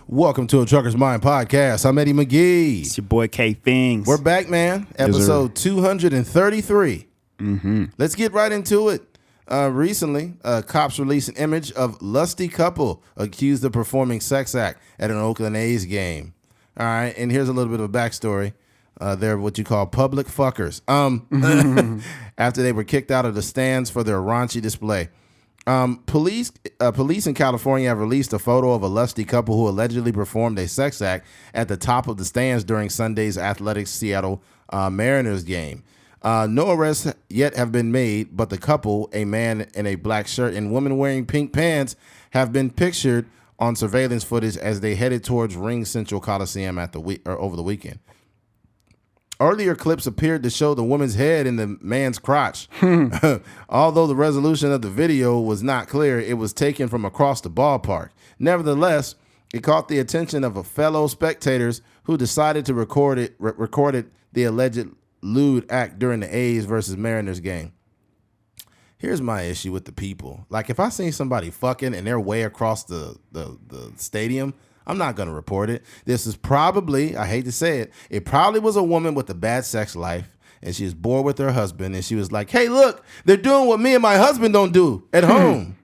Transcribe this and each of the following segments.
Welcome to a Trucker's Mind podcast. I'm Eddie McGee. It's your boy K Things. We're back, man. Episode 233. Let's get right into it. Recently, cops released an image of lusty couple accused of performing sex act at an Oakland A's game. All right, and here's a little bit of a backstory. They're what you call public fuckers. After they were kicked out of the stands for their raunchy display. Police in California have released a photo of a lusty couple who allegedly performed a sex act at the top of the stands during Sunday's Athletics Seattle Mariners game. No arrests yet have been made, but the couple, a man in a black shirt and woman wearing pink pants, have been pictured on surveillance footage as they headed towards Ring Central Coliseum over the weekend. Earlier clips appeared to show the woman's head in the man's crotch. Although the resolution of the video was not clear, it was taken from across the ballpark. Nevertheless, it caught the attention of a fellow spectators who decided to recorded the alleged lewd act during the A's versus Mariners game. Here's my issue with the people. Like, if I see somebody fucking and they're way across the stadium, I'm not going to report it. This is probably, I hate to say it, it probably was a woman with a bad sex life, and she was bored with her husband, and she was like, hey, look, they're doing what me and my husband don't do at home.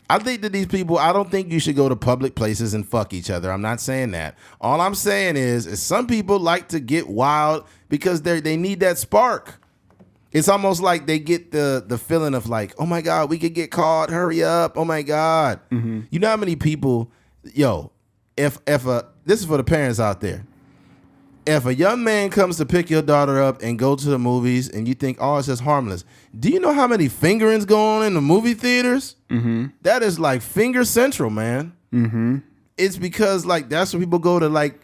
I think that these people, I don't think you should go to public places and fuck each other. I'm not saying that. All I'm saying is some people like to get wild because they need that spark. It's almost like they get the feeling of like, oh, my God, we could get caught. Hurry up. Oh, my God. Mm-hmm. You know how many people, If this is for the parents out there. If a young man comes to pick your daughter up and go to the movies and you think, oh, it's just harmless. Do you know how many fingerings go on in the movie theaters? Mm-hmm. That is like finger central, man. Mm-hmm. It's because like that's where people go to like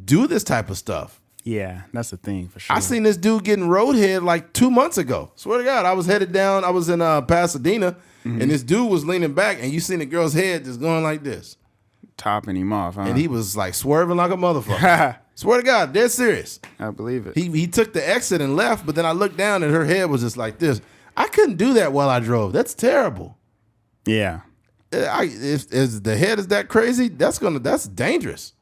do this type of stuff. Yeah, that's the thing for sure. I seen this dude getting roadhead like 2 months ago. Swear to God, I was headed down. I was in Pasadena, and this dude was leaning back, and you seen the girl's head just going like this. Topping him off, huh? And he was like swerving like a motherfucker. Swear to God, dead serious. I believe it. He took the exit and left, but then I looked down and her head was just like this. I couldn't do that while I drove. That's terrible. Yeah. If the head is that crazy, that's dangerous.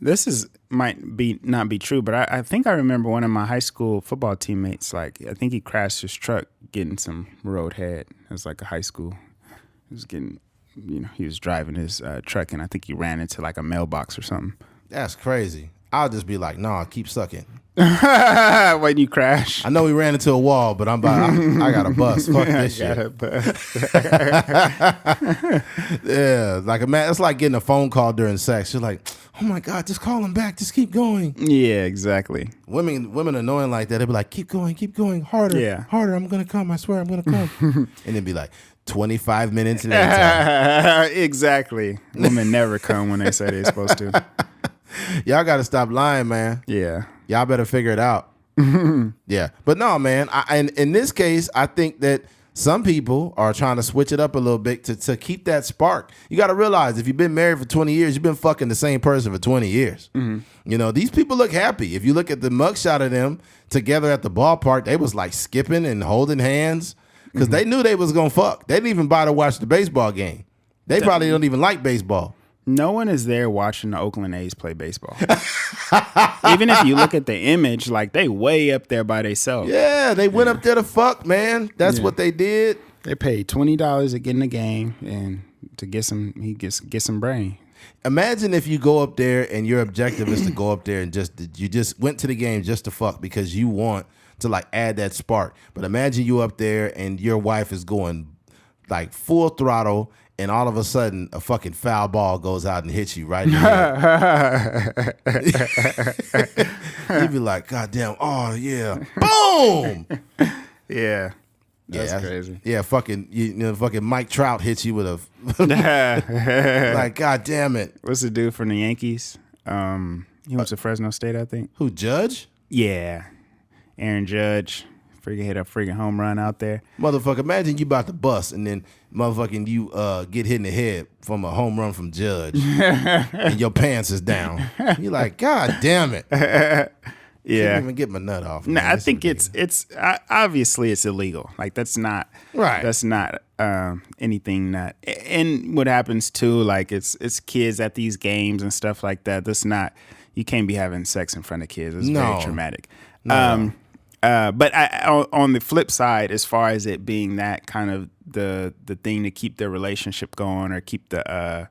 This might not be true, but I think I remember one of my high school football teammates. Like I think he crashed his truck getting some roadhead. It was like a high school. He was getting. He was driving his truck, and I think he ran into like a mailbox or something. That's crazy. I'll just be like, nah, keep sucking. When you crash. I know we ran into a wall, but I got a bus. Fuck this shit. Yeah, like it's like getting a phone call during sex. You're like, oh my God, just call him back. Just keep going. Yeah, exactly. Women annoying like that. They'll be like, keep going, harder, harder. I'm gonna come. I swear, I'm gonna come. And then be like, 25 minutes later. Exactly. Women never come when they say they're supposed to. Y'all got to stop lying, man. Yeah. Y'all better figure it out. Yeah. But no, man. And in this case, I think that some people are trying to switch it up a little bit to keep that spark. You got to realize if you've been married for 20 years, you've been fucking the same person for 20 years. Mm-hmm. These people look happy. If you look at the mugshot of them together at the ballpark, they was like skipping and holding hands. Because they knew they was going to fuck. They didn't even bother to watch the baseball game. They probably don't even like baseball. No one is there watching the Oakland A's play baseball. Even if you look at the image, like they way up there by themselves. Yeah, they went up there to fuck, man. That's what they did. They paid $20 to get in the game and to get some brain. Imagine if you go up there and your objective is to go up there and you just went to the game just to fuck because you want to like add that spark. But imagine you up there and your wife is going like full throttle and all of a sudden a fucking foul ball goes out and hits you right in the head. You'd be like, God damn, oh yeah. Boom! Yeah. That's crazy. Yeah, fucking fucking Mike Trout hits you with a like, God damn it. What's the dude from the Yankees? He went to Fresno State, I think. Who, Judge? Yeah. Aaron Judge, freaking hit a freaking home run out there. Motherfucker, imagine you about to bust and then motherfucking you get hit in the head from a home run from Judge and your pants is down. You're like, God damn it. Yeah. Can't even get my nut off. No, Man. I think it's obviously it's illegal. Like that's not right. That's not anything that. And what happens too, like it's kids at these games and stuff like that. That's not. You can't be having sex in front of kids. It's very traumatic. No. But on the flip side, as far as it being that kind of the thing to keep the relationship going or keep the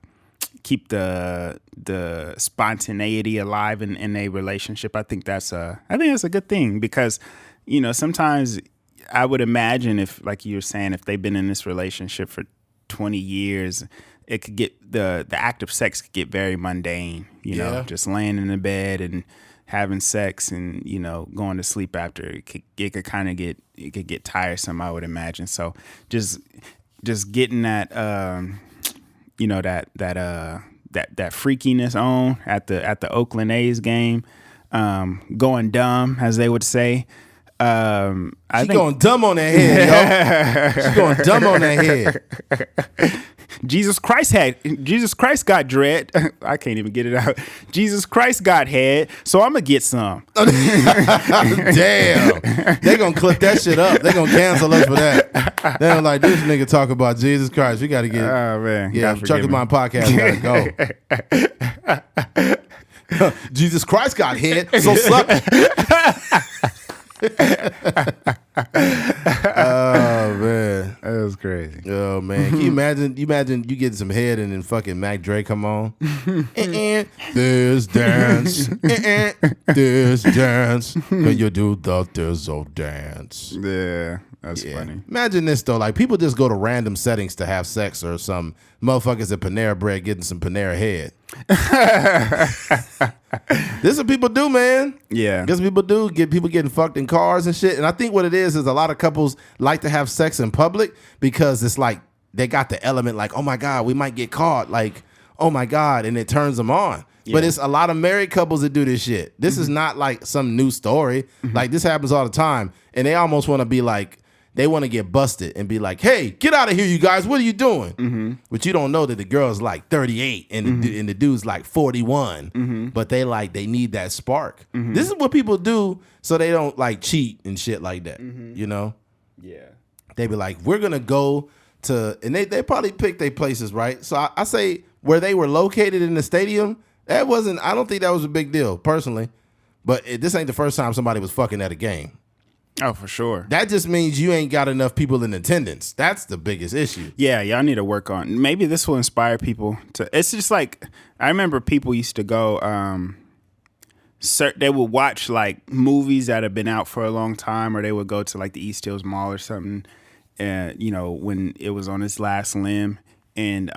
spontaneity alive in a relationship, I think that's a good thing, because sometimes I would imagine, if like you were saying, if they've been in this relationship for 20 years, it could get the act of sex could get very mundane, just laying in the bed and having sex and going to sleep after. It could kind of get tiresome, I would imagine. So just getting that that freakiness on at the Oakland A's game, going dumb, as they would say. I think going dumb on that head, yo. She going dumb on that head. Jesus Christ got dread. I can't even get it out. Jesus Christ got head, so I'm gonna get some. Damn, they gonna clip that shit up. They gonna cancel us for that. They're like, this nigga talk about Jesus Christ. We gotta get. Oh man, yeah, Chucky Mind podcast gotta go. Jesus Christ got head, so suck it. Oh man, that was crazy. Oh man, can you imagine? You getting some head and then fucking Mac Dre come on. This dance, this dance. Can you do the Dizzle dance? Yeah, that's funny. Imagine this though, like people just go to random settings to have sex, or some motherfuckers at Panera Bread getting some Panera head. This is what people do, man. Yeah, this is what people do. Get people getting fucked in cars and shit. And I think what it is a lot of couples like to have sex in public because it's like they got the element like, oh my God, we might get caught. Like, oh my God, and it turns them on. Yeah. But it's a lot of married couples that do this shit. This is not like some new story. Like this happens all the time, and they almost want to be like. They want to get busted and be like, hey, get out of here, you guys. What are you doing? But you don't know that the girl's like 38 and the dude's like 41. But they need that spark. This is what people do so they don't like cheat and shit like that. Yeah. They be like, we're going to go to, and they probably pick their places, right? So I say where they were located in the stadium, I don't think that was a big deal personally. But this ain't the first time somebody was fucking at a game. Oh, for sure. That just means you ain't got enough people in attendance. That's the biggest issue. Yeah, y'all need to work on. Maybe this will inspire people to. It's just like I remember people used to go. They would watch like movies that have been out for a long time, or they would go to like the East Hills Mall or something. When it was on its last limb, and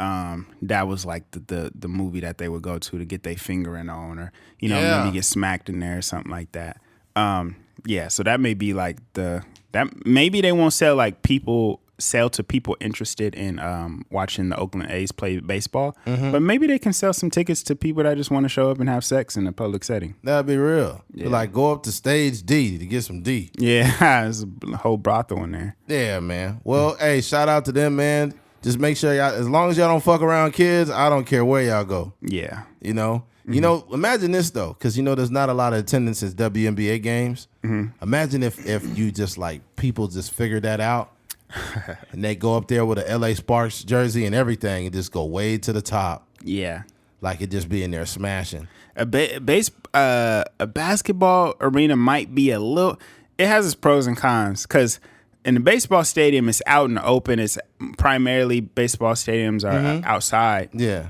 that was like the movie that they would go to get their fingering on, or maybe get smacked in there or something like that. Yeah, so that may be like maybe they won't sell to people interested in watching the Oakland A's play baseball, but maybe they can sell some tickets to people that just want to show up and have sex in a public setting. That'd be real. Yeah. Like go up to stage D to get some D. Yeah, there's a whole brothel in there. Yeah, man. Well, hey, shout out to them, man. Just make sure y'all, as long as y'all don't fuck around kids, I don't care where y'all go. Yeah. Imagine this though, because there's not a lot of attendance at WNBA games. Imagine if you just like people just figured that out, and they go up there with a LA Sparks jersey and everything, and just go way to the top. Yeah, like it just be in there smashing. A basketball arena might be a little. It has its pros and cons because in the baseball stadium, it's out in the open. It's primarily baseball stadiums are outside. Yeah.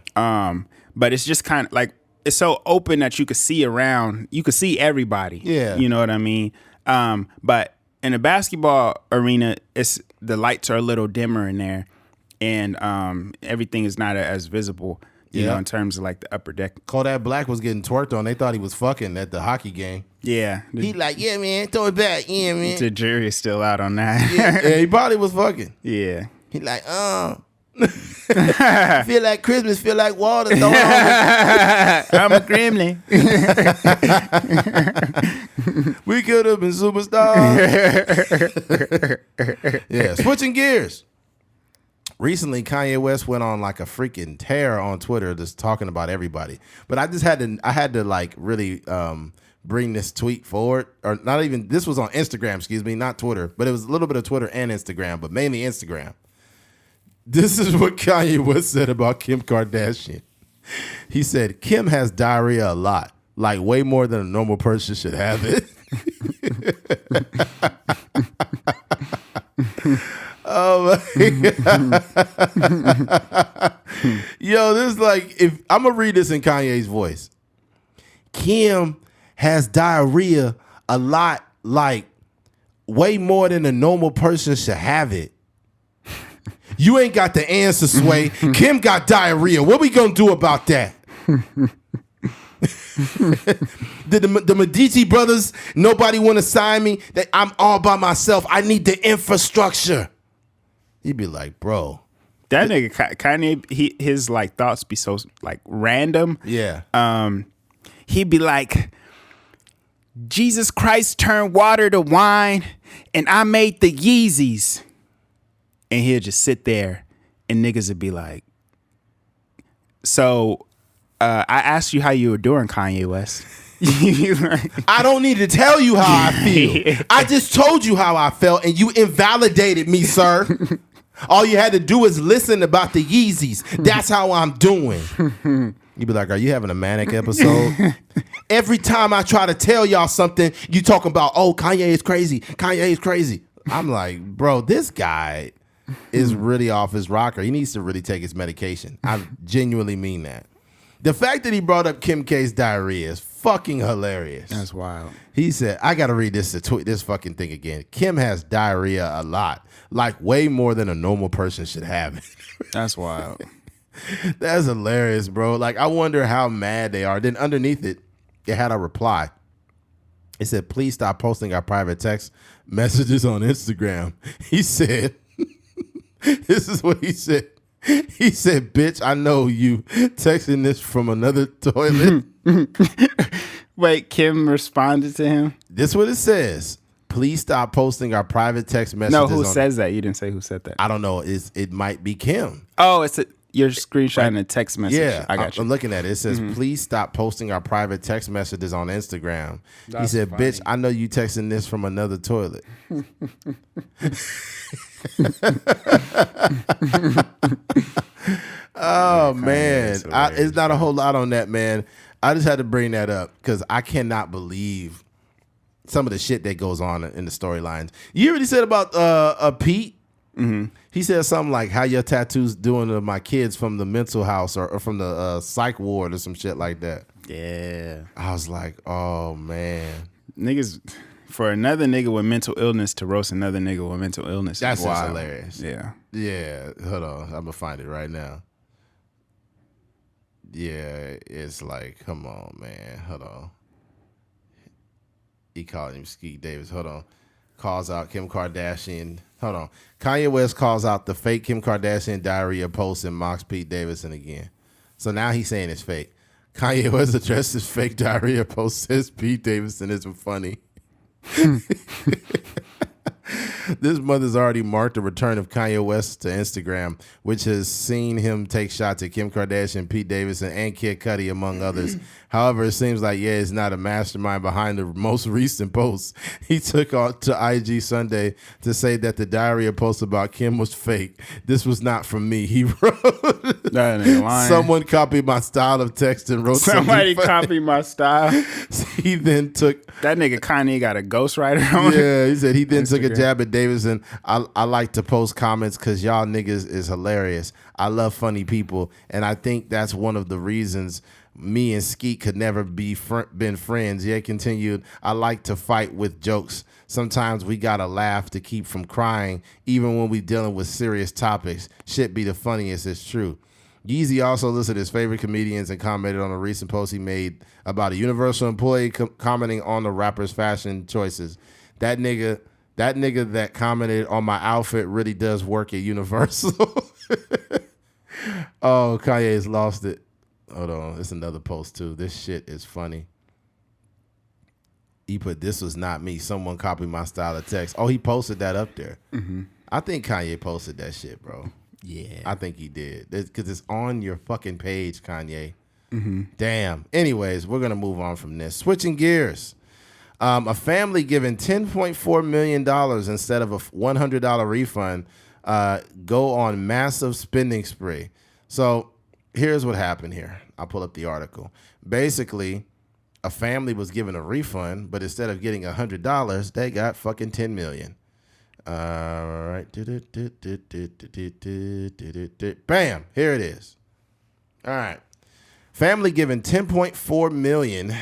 But it's just kind of like. It's so open that you could see around. You could see everybody. Yeah. You know what I mean? But in a basketball arena, the lights are a little dimmer in there, and everything is not as visible, you know, in terms of like the upper deck. Kodak Black was getting twerked on. They thought he was fucking at the hockey game. Yeah. He like, yeah, man, throw it back. Yeah, man. The jury is still out on that. Yeah, he probably was fucking. Yeah. He like, feel like Christmas, feel like water. I'm a gremlin. We could have been superstars. Yeah, switching gears. Recently, Kanye West went on like a freaking tear on Twitter, just talking about everybody. But I just had to like really bring this tweet forward, or not even, this was on Instagram, excuse me, not Twitter, but it was a little bit of Twitter and Instagram, but mainly Instagram. This is what Kanye West said about Kim Kardashian. He said, Kim has diarrhea a lot, like way more than a normal person should have it. Oh my God. Yo, this is like, if I'm gonna read this in Kanye's voice. Kim has diarrhea a lot, like way more than a normal person should have it. You ain't got the answer, Sway. Kim got diarrhea. What we gonna do about that? The Medici brothers, nobody want to sign me. That I'm all by myself. I need the infrastructure. He'd be like, bro. That nigga Kanye, his like thoughts be so like random. Yeah. He'd be like, Jesus Christ turned water to wine, and I made the Yeezys. And he'll just sit there, and niggas would be like, so I asked you how you were doing, Kanye West. I don't need to tell you how I feel. I just told you how I felt, and you invalidated me, sir. All you had to do is listen about the Yeezys. That's how I'm doing. You'd be like, are you having a manic episode? Every time I try to tell y'all something, you talking about, oh, Kanye is crazy. Kanye is crazy. I'm like, bro, this guy is really off his rocker. He needs to really take his medication. I genuinely mean that. The fact that he brought up Kim K's diarrhea is fucking hilarious. That's wild. He said, I got to read this fucking thing again. Kim has diarrhea a lot, like way more than a normal person should have it. That's wild. That's hilarious, bro. Like, I wonder how mad they are. Then underneath it, it had a reply. It said, please stop posting our private text messages on Instagram. He said, this is what he said. He said, bitch, I know you texting this from another toilet. Wait, Kim responded to him? This is what it says. Please stop posting our private text messages. No, who says that? You didn't say who said that. I don't know. It might be Kim. Oh, you're screenshotting a text message. Yeah, I got you. I'm looking at it. It says, please stop posting our private text messages on Instagram. He said, funny. Bitch, I know you texting this from another toilet. Oh, man. It's not a whole lot on that, man. I just had to bring that up because I cannot believe some of the shit that goes on in the storylines. You already said about Pete? Mm-hmm. He said something like, how your tattoos doing to my kids from the mental house or from the psych ward or some shit like that. Yeah. I was like, oh, man. Niggas, for another nigga with mental illness to roast another nigga with mental illness. That's just hilarious. Yeah. Yeah. Hold on. I'm going to find it right now. Yeah. It's like, come on, man. Hold on. He called him Skeet Davis. Hold on. Calls out Kim Kardashian. Hold on. Kanye West calls out the fake Kim Kardashian diarrhea post and mocks Pete Davidson again. So now he's saying it's fake. Kanye West addressed his fake diarrhea post, says Pete Davidson isn't funny. This month has already marked the return of Kanye West to Instagram, which has seen him take shots at Kim Kardashian, Pete Davidson, and Kid Cudi, among others. However, it seems like Ye is not a mastermind behind the most recent post. He took on to IG Sunday to say that the diarrhea post about Kim was fake. This was not from me, he wrote. That ain't lying. Someone copied my style of text and wrote somebody copied my style. He then took... That nigga Kanye got a ghostwriter on it. Yeah, he said he then took a jab at Davidson. I like to post comments because y'all niggas is hilarious. I love funny people, and I think that's one of the reasons me and Skeet could never been friends. Yeah, continued. I like to fight with jokes. Sometimes we gotta laugh to keep from crying, even when we dealing with serious topics. Shit be the funniest, it's true. Yeezy also listed his favorite comedians and commented on a recent post he made about a Universal employee commenting on the rapper's fashion choices. That nigga that commented on my outfit really does work at Universal. Oh, Kanye's lost it. Hold on, it's another post too. This shit is funny. He put, this was not me. Someone copied my style of text. Oh, he posted that up there. Mm-hmm. I think Kanye posted that shit, bro. Yeah. I think he did. Because it's on your fucking page, Kanye. Damn. Anyways, we're going to move on from this. Switching gears. A family given $10.4 million instead of a $100 refund go on massive spending spree. So here's what happened here. I'll pull up the article. Basically, a family was given a refund, but instead of getting $100, they got fucking $10 million. All right. Bam. Here it is. All right. Family given $10.4 million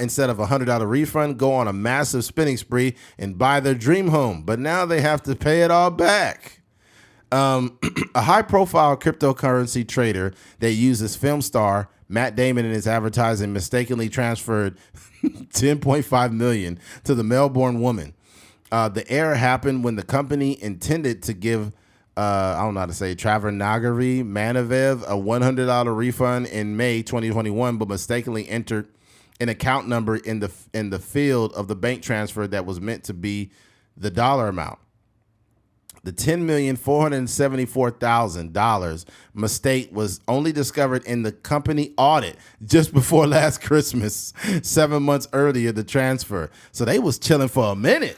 instead of a $100 refund, go on a massive spending spree and buy their dream home. But now they have to pay it all back. A high-profile cryptocurrency trader that uses film star Matt Damon in his advertising mistakenly transferred $10.5 million to the Melbourne woman. The error happened when the company intended to give I don't know how to say Travanagarhi Manavev a $100 refund in May 2021, but mistakenly entered an account number in the field of the bank transfer that was meant to be the dollar amount. The $10,474,000 mistake was only discovered in the company audit just before last Christmas, 7 months earlier, the transfer. So they was chilling for a minute.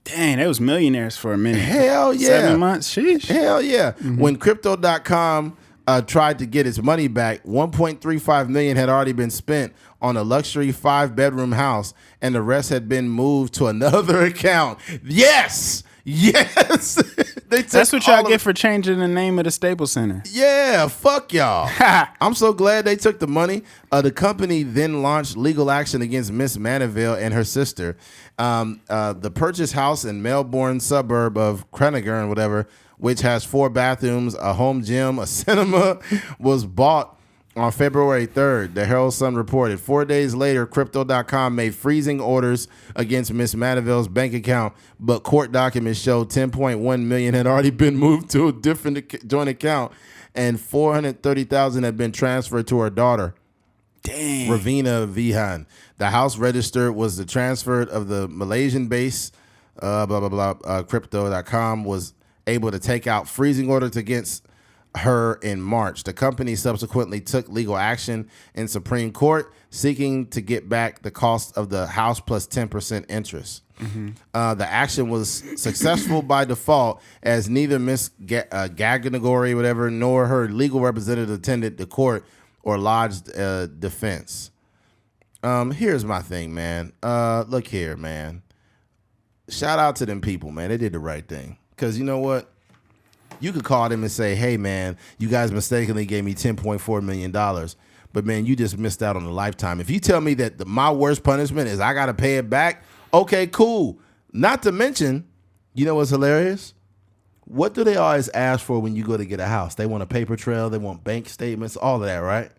Dang, they was millionaires for a minute. Hell yeah. 7 months, sheesh. Hell yeah. When Crypto.com tried to get its money back, $1.35 million had already been spent on a luxury 5-bedroom house, and the rest had been moved to another account. Yes. That's what y'all get for changing the name of the Staples Center. Yeah, fuck y'all. I'm so glad they took the money. The company then launched legal action against Miss Manaville and her sister. The purchased house in Melbourne suburb of Cranagan, whatever, which has 4 bathrooms, a home gym, a cinema, was bought on February 3rd, the Herald Sun reported. 4 days later, Crypto.com made freezing orders against Miss Manaville's bank account, but court documents showed $10.1 million had already been moved to a different joint account, and $430,000 had been transferred to her daughter, Ravina Vihan. The house registered was the transfer of the Malaysian-based Crypto.com was able to take out freezing orders against her in March. The company subsequently took legal action in Supreme Court, seeking to get back the cost of the house plus 10% interest. The action was successful by default, as neither Miss Gaganagori, whatever, nor her legal representative attended the court or lodged defense. Here's my thing, man. Look here, man. Shout out to them people, man. They did the right thing. Because you know what? You could call them and say, hey, man, you guys mistakenly gave me $10.4 million. But, man, you just missed out on a lifetime. If you tell me that my worst punishment is I got to pay it back, okay, cool. Not to mention, you know what's hilarious? What do they always ask for when you go to get a house? They want a paper trail. They want bank statements, all of that, right?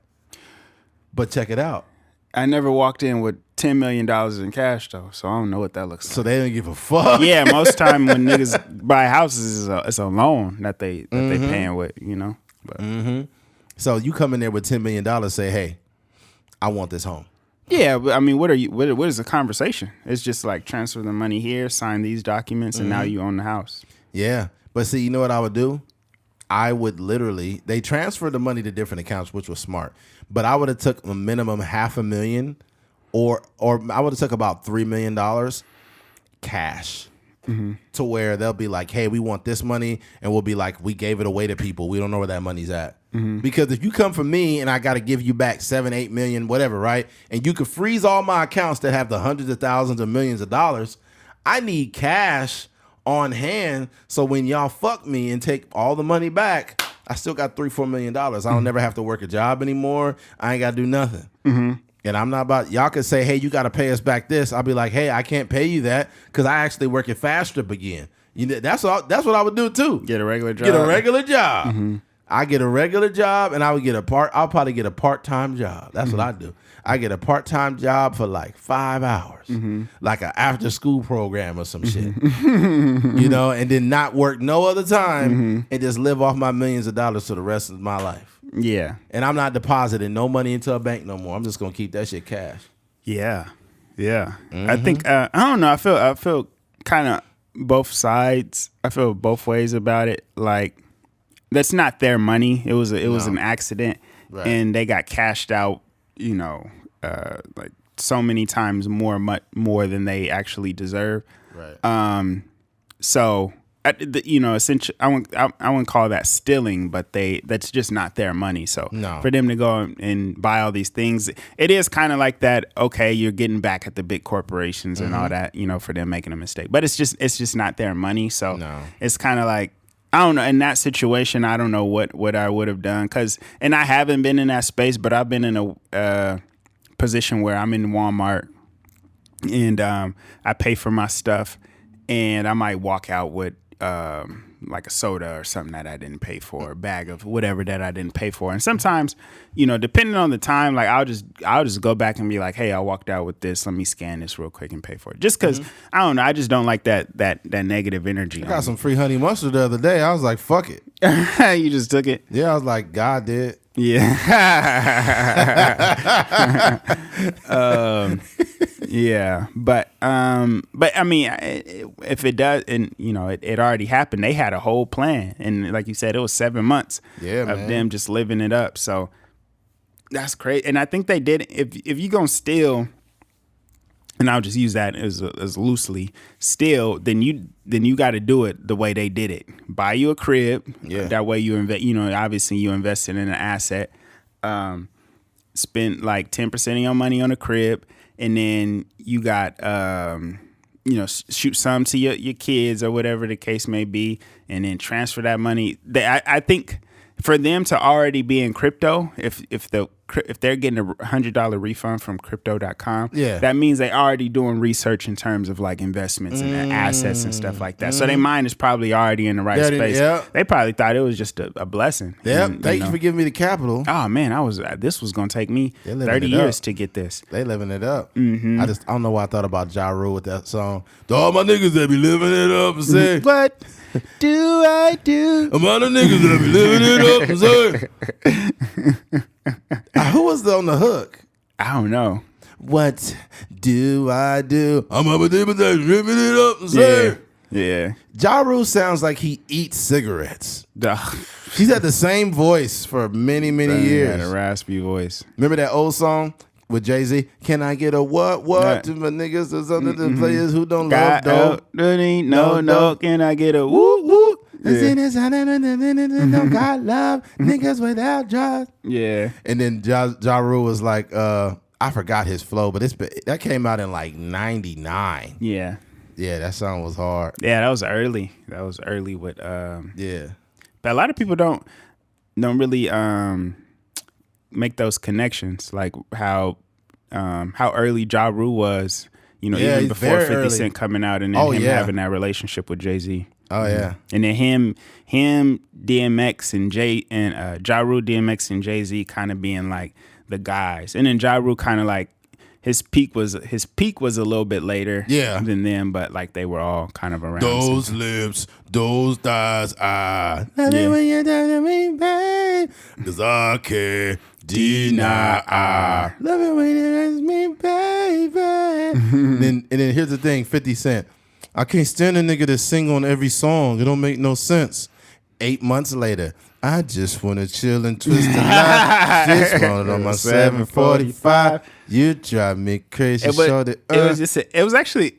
But check it out. I never walked in with $10 million in cash, though, so I don't know what that looks like. So they don't give a fuck? Yeah, most time when niggas buy houses, it's a loan that they paying with, you know? But. So you come in there with $10 million, say, hey, I want this home. Yeah, but I mean, what is the conversation? It's just like transfer the money here, sign these documents, and now you own the house. Yeah, but see, you know what I would do? I would literally, they transferred the money to different accounts, which was smart. But I would have took a minimum $500,000 or I would have took about $3 million cash to where they'll be like, hey, we want this money. And we'll be like, we gave it away to people. We don't know where that money's at. Because if you come from me and I got to give you back 7, 8 million, whatever, right? And you could freeze all my accounts that have the hundreds of thousands of millions of dollars. I need cash on hand, so when y'all fuck me and take all the money back, I still got $3-4 million. I don't never have to work a job anymore. I ain't got to do nothing. And I'm not about, y'all could say, hey, you got to pay us back this. I'll be like, hey, I can't pay you that because I actually work at Fast Strip again. You know, that's what I would do too. Get a regular job. Get a regular job. I get a regular job and I'll probably get a part-time job. That's what I do. I get a part-time job for like 5 hours, like an after-school program or some shit, you know, and then not work no other time and just live off my millions of dollars for the rest of my life. Yeah. And I'm not depositing no money into a bank no more. I'm just going to keep that shit cash. Yeah. Yeah. I think, I don't know. I feel kind of both sides. I feel both ways about it. Like, that's not their money. It was an accident, Right. and they got cashed out. Like so many times more than they actually deserve. Right. So essentially, I wouldn't call that stealing, but that's just not their money. So No. for them to go and buy all these things, it is kind of like that. Okay, you're getting back at the big corporations and all that, for them making a mistake, but it's just not their money. So it's kind of like, I don't know. In that situation, I don't know what I would have done, and I haven't been in that space, but I've been in a position where I'm in Walmart and I pay for my stuff, and I might walk out with like a soda or something that I didn't pay for, a bag of whatever that I didn't pay for. And sometimes, depending on the time, like I'll just go back and be like, hey, I walked out with this. Let me scan this real quick and pay for it. Just because I don't know, I just don't like that negative energy. I got some free honey mustard the other day. I was like, fuck it. You just took it? Yeah, I was like, God did. Yeah. Yeah. But I mean, if it does, and it already happened, they had a whole plan. And like you said, it was 7 months of them just living it up. So that's great. And I think they did, if you're going to steal, and I'll just use that as loosely, steal, then you got to do it the way they did it. Buy you a crib. Yeah. That way you invest. Obviously you invested in an asset. Spend like 10% of your money on a crib, and then you got shoot some to your kids or whatever the case may be, and then transfer that money. I think for them to already be in crypto, if they're getting a $100 refund from crypto.com, that means they already doing research in terms of like investments and assets and stuff like that. So their mind is probably already in the right space. They probably thought it was just a blessing. Yep. Thank you for giving me the capital. Oh man, this was gonna take me 30 years to get this. They living it up. I don't know why I thought about Ja Rule with that song. To all my niggas that be living it up and say, what do I do? Among the niggas that be living it up and say. Who was on the hook? I don't know. What do I do? I'm up a nigga that living it up and say. Yeah. Ja Rule sounds like he eats cigarettes. He's had the same voice for many, many years. He had a raspy voice. Remember that old song with Jay-Z? Can I get a what to my niggas that's under the players who don't love dope? No. Can I get a woo woo? Don't got love, niggas without jobs. Yeah. And then Ja Rule was like, I forgot his flow, but that came out in like 99. Yeah. Yeah, that song was hard. Yeah, that was early. With yeah. But a lot of people don't really make those connections, like how early Ja Rule was, even before 50 Cent coming out, and then having that relationship with Jay-Z. Oh yeah. And then him, DMX and Ja Rule, DMX and Jay-Z kind of being like the guys. And then Ja Rule kind of like his peak was a little bit later than them, but like they were all kind of around. Those lips, those thighs, I love it when you talk to me, babe, 'cause I can't deny. I love it when you ask me, baby. and then here's the thing, 50 Cent. I can't stand a nigga that sing on every song. It don't make no sense. 8 months later, I just want to chill and twist the line. Just wanted on my 745. You drive me crazy. It was actually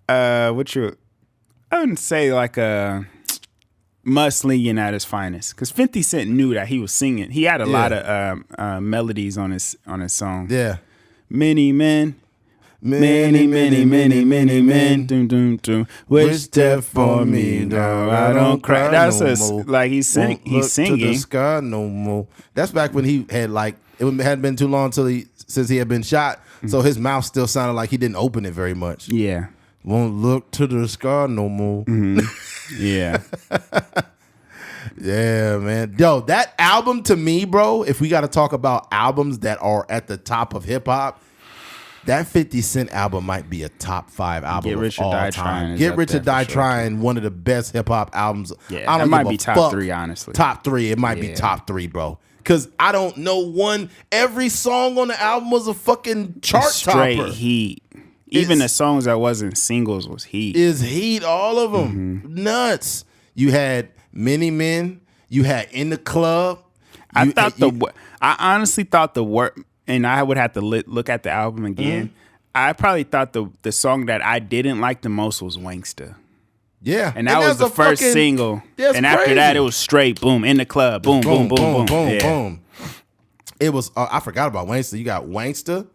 I wouldn't say like a mudslinging at his finest, because 50 Cent knew that he was singing. He had a lot of melodies on his song. Yeah. Many men. Many men. Doom, doom, doom. Wish death for me, though I don't cry. That's like he's singing. To the sky no more. That's back when he had like, it hadn't been too long since he had been shot, so his mouth still sounded like he didn't open it very much. Yeah. Won't look to the sky no more. Yeah. Yeah, man. Yo, that album to me, bro, if we got to talk about albums that are at the top of hip hop, that 50 Cent album might be a top 5 album Get Rich of or all Die time. Trying. Get Rich or Die Trying, one of the best hip hop albums. Yeah, I don't might be top 3, honestly. Top 3. It might be top 3, bro. Because I don't know one. Every song on the album was a fucking chart straight topper. Heat. Even the songs that wasn't singles was heat. Is heat, all of them. Nuts. You had Many Men. You had In the Club. I honestly thought the word, and I would have to look at the album again. I probably thought the song that I didn't like the most was Wanksta. Yeah. And that was the first single. And after that, it was straight boom, In the Club. Boom, boom, boom, boom, boom. Boom. It was, I forgot about Wanksta. You got Wanksta,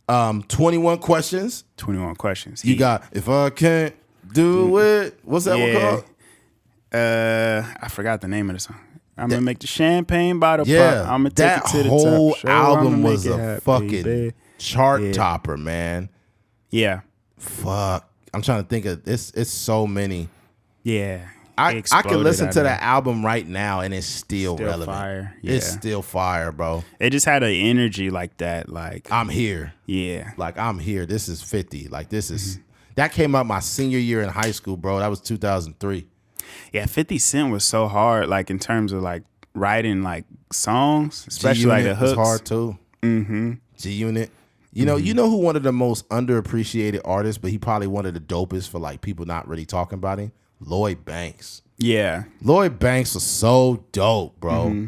21 Questions. 21 Questions. You got If I Can't Do It. What's that one called? I forgot the name of the song. I'm going to make the champagne bottle pop. I'm going to take it to the top. That whole Show album was a happy, fucking baby. chart topper, man. Yeah. Fuck. I'm trying to think of it's so many. Yeah. I can listen to that album right now and it's still relevant. Fire. Yeah. It's still fire, bro. It just had an energy like that. Like I'm here. Yeah. Like I'm here. This is 50. Like this is that came out my senior year in high school, bro. That was 2003. Yeah, 50 Cent was so hard, like in terms of like writing like songs, especially like the hooks. Was hard too. G-Unit. You know who one of the most underappreciated artists, but he probably one of the dopest for like people not really talking about him? Lloyd Banks. Yeah. Lloyd Banks was so dope, bro.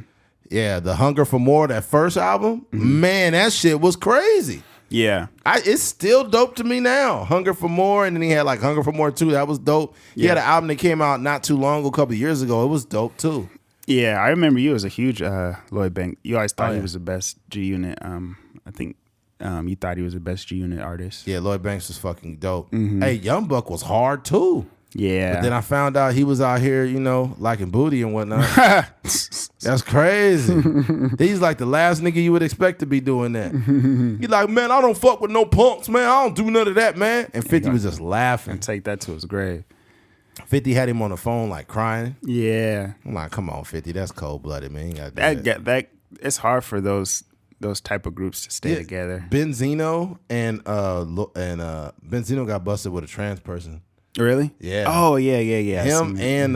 Yeah, The Hunger for More, that first album, man, that shit was crazy. Yeah. It's still dope to me now. Hunger for More, and then he had like Hunger for More 2. That was dope. He had an album that came out not too long ago, a couple of years ago. It was dope too. Yeah, I remember you as a huge Lloyd Banks. You always thought he was the best G-Unit. I think you thought he was the best G-Unit artist. Yeah, Lloyd Banks was fucking dope. Hey, Young Buck was hard too. Yeah. But then I found out he was out here, liking booty and whatnot. That's crazy. He's like the last nigga you would expect to be doing that. He's like, man, I don't fuck with no punks, man. I don't do none of that, man. And 50 was just laughing. And take that to his grave. 50 had him on the phone like crying. Yeah. I'm like, come on, 50. That's cold-blooded, man. You gotta do that it's hard for those type of groups to stay together. Benzino and Benzino got busted with a trans person. Really? Yeah. Oh, yeah. Him and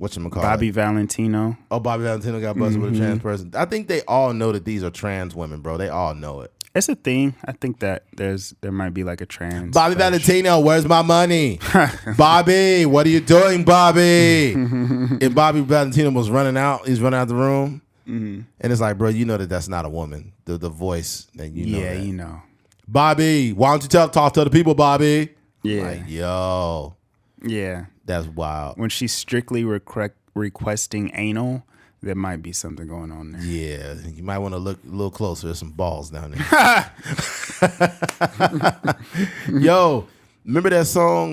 whatchamacallit? Bobby Valentino. Oh, Bobby Valentino got busted with a trans person. I think they all know that these are trans women, bro. They all know it. It's a thing. I think that there might be like a trans. Bobby Valentino, where's my money? Bobby, what are you doing, Bobby? And Bobby Valentino was running out. He's running out the room. And it's like, bro, you know that's not a woman. The voice, and you know that. You know. Bobby, why don't you talk to the people, Bobby? Yeah. Like, yo. Yeah. That's wild. When she's strictly requesting anal, there might be something going on there. Yeah. You might want to look a little closer. There's some balls down there. Yo, remember that song?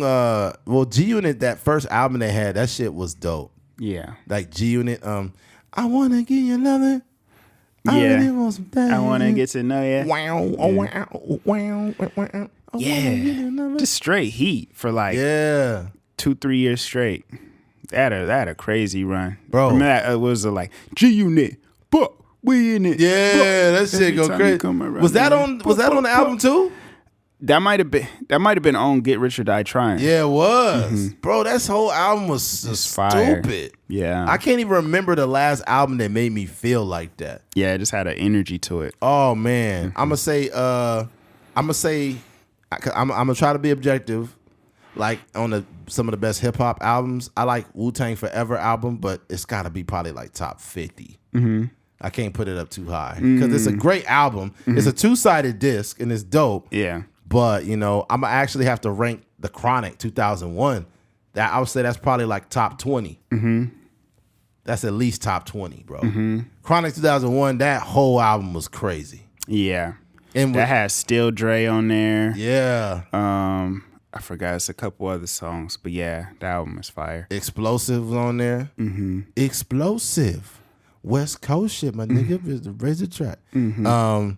G-Unit, that first album they had, that shit was dope. Yeah. Like G-Unit, I want to get you loving. Yeah. I really want some things. I want to get to know you. Wow. Yeah. Just straight heat for like 2-3 years straight. They had a crazy run. Bro. Remember that was like G-Unit, but we in it. Yeah, that shit go crazy. Was that on the album too? That might have been on Get Rich or Die Trying. Yeah, it was. Bro, that whole album was stupid. Fire. Yeah. I can't even remember the last album that made me feel like that. Yeah, it just had an energy to it. Oh man. I'm gonna say I'm gonna try to be objective. Like on some of the best hip hop albums, I like Wu-Tang Forever album, but it's got to be probably like top 50. I can't put it up too high because it's a great album. It's a 2-sided disc and it's dope. Yeah, but I'm gonna actually have to rank the Chronic 2001. That I would say that's probably like top 20. That's at least top 20, bro. Chronic 2001, that whole album was crazy. Yeah, and that has Still Dre on there. Yeah. I forgot it's a couple other songs, but yeah, the album is fire. Explosive was on there. Explosive. West Coast shit, my nigga. Is the razor track. Man,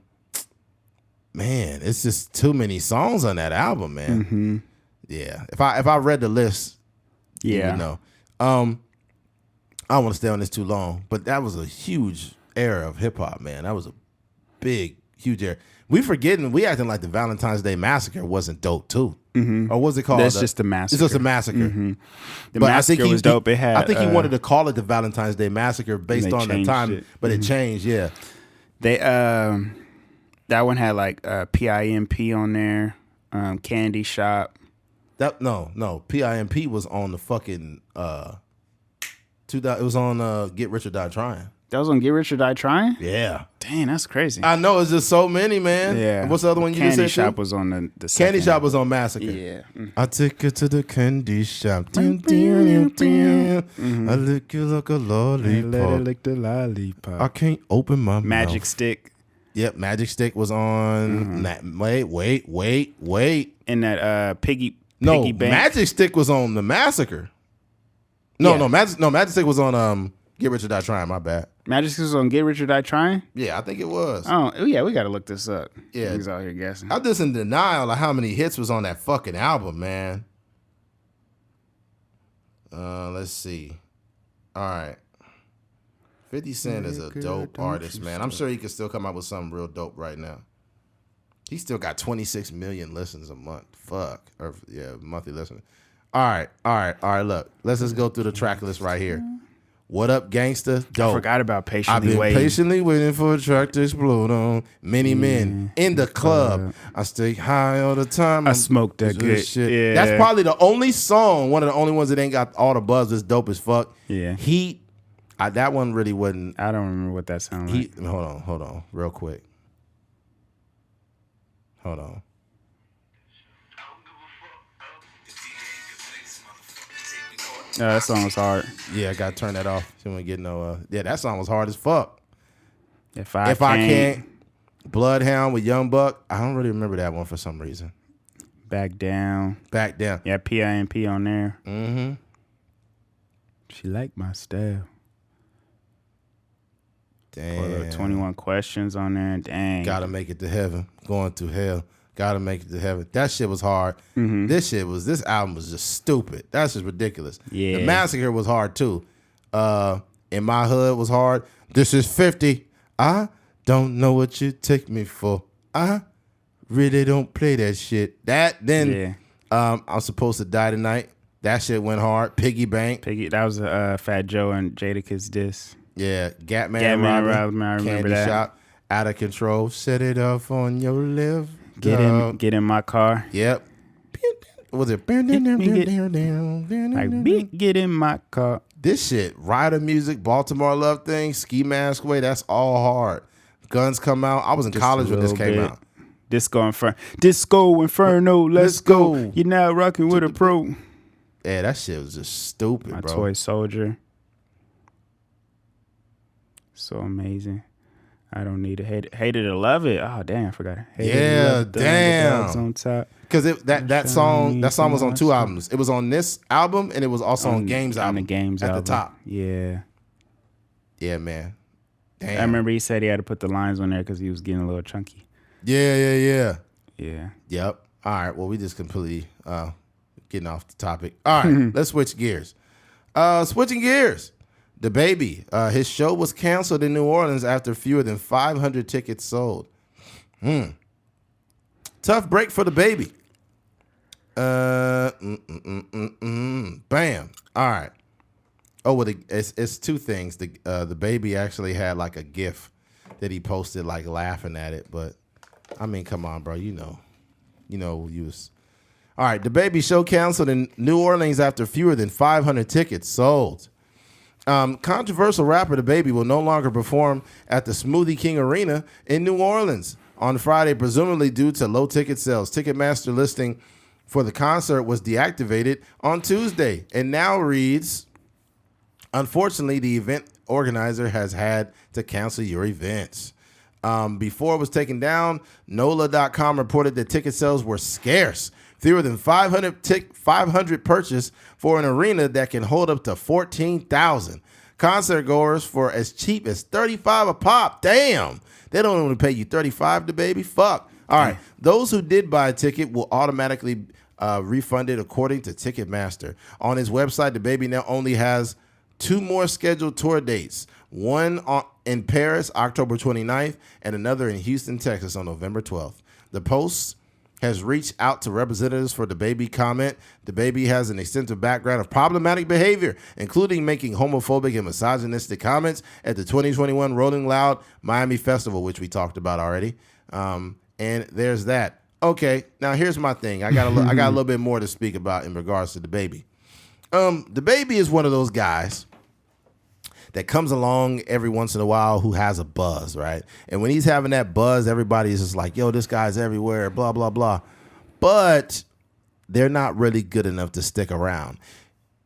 it's just too many songs on that album, man. Yeah. If I read the list, you would know. I don't want to stay on this too long, but that was a huge era of hip hop, man. That was a big, huge era. We acting like the Valentine's Day Massacre wasn't dope too. Or was it called? That's just the Massacre. It's just a Massacre. The Massacre was dope. It had. I think he wanted to call it the Valentine's Day Massacre based on the time, but it changed. Yeah. They that one had like PIMP on there, Candy Shop. No. PIMP was on the fucking It was on Get Rich or Die Trying. That was on Get Rich or Die Trying? Yeah. Dang, that's crazy. I know, it's just so many, man. Yeah. What's the other one you just said? Candy Shop was on the second. Candy Shop was on Massacre. Yeah. I take her to the candy shop. I lick you like a lollipop. Let her lick the lollipop. I can't open my Magic mouth. Stick. Yep, Magic Stick was on. Wait. And that Piggy Bank. Magic Stick was on the Massacre. No, Magic Stick was on Get Rich or Die Trying. My bad. Magic Stick was on Get Rich or Die Trying? Yeah, I think it was. Oh, yeah, we got to look this up. Yeah. He's out here guessing. I'm just in denial of how many hits was on that fucking album, man. Let's see. All right. 50 Cent is a dope artist, man. I'm sure he could still come out with something real dope right now. He still got 26 million listens a month. Fuck. Monthly listeners. All right. Look, let's just go through the track list right here. What Up Gangsta? Dope. I forgot about Patiently I've been Waiting. patiently waiting for a track to explode on. Many men in the club. I stay high all the time. I smoke that good shit. Yeah. That's probably the only song, one of the only ones that ain't got all the buzz. That's dope as fuck. Yeah. Heat. That one really wasn't. I don't remember what that sounded like. Hold on, real quick. Hold on. That song was hard. Yeah, I gotta turn that off. So we get no. Yeah, that song was hard as fuck. If I can't. Bloodhound with Young Buck. I don't really remember that one for some reason. Back Down. Yeah, PIMP on there. Mm-hmm. She liked my style. Damn. 21 Questions on there. Dang. Gotta make it to heaven. Going through hell. Gotta make it to heaven. That shit was hard. Mm-hmm. This album was just stupid. That's just ridiculous. Yeah. The Massacre was hard too. In My Hood was hard. This is 50. I don't know what you take me for. I really don't play that shit. I'm Supposed to Die Tonight. That shit went hard. Piggy Bank. That was Fat Joe and Jadakiss diss. Yeah. Gatman Robin. I remember Candy that. Shop. Out of Control. Set it off on your live. Get in my car. Yep. Was it? Get in my car. This shit, Rider Music, Baltimore Love Thing, Ski Mask Way, that's all hard. Guns come out. I was in college when this came out. Disco Inferno, let's go. You're now rocking with a pro. Yeah, that shit was just stupid, My bro. Toy Soldier. So amazing. I don't need it. Hate it or love it. Oh damn, I forgot. Damn. On top. Because that song was on two albums. It was on this album and it was also on Games album. On the Games at album. the top. Yeah. Yeah, man. Damn. I remember he said he had to put the lines on there because he was getting a little chunky. Yeah. Yeah. Yep. All right. Well, we just completely getting off the topic. All right. Let's switch gears. Switching gears. The Baby. His show was canceled in New Orleans after fewer than 500 tickets sold. Tough break for The Baby. Bam. All right. Oh, well, it's two things. The Baby actually had like a GIF that he posted, like laughing at it. But I mean, come on, bro. You know, use. All right. The Baby show canceled in New Orleans after fewer than 500 tickets sold. Controversial rapper The Baby will no longer perform at the Smoothie King Arena in New Orleans on Friday, presumably due to low ticket sales. Ticketmaster listing for the concert was deactivated on Tuesday and now reads, unfortunately, the event organizer has had to cancel your events. Before it was taken down, NOLA.com reported that ticket sales were scarce. Fewer than 500 purchased for an arena that can hold up to 14,000. Concert goers for as cheap as $35 a pop. Damn. They don't only pay you $35 The Baby. Fuck. All right. Those who did buy a ticket will automatically refund it according to Ticketmaster. On his website, The Baby now only has 2 more scheduled tour dates. One in Paris, October 29th, and another in Houston, Texas on November 12th. The Post has reached out to representatives for The Baby comment. The Baby has an extensive background of problematic behavior, including making homophobic and misogynistic comments at the 2021 Rolling Loud Miami Festival, which we talked about already. And there's that. Okay, now here's my thing. I got a little bit more to speak about in regards to The Baby. The Baby is one of those guys that comes along every once in a while who has a buzz, right? And when he's having that buzz, everybody's just like, yo, this guy's everywhere, blah, blah, blah. But they're not really good enough to stick around.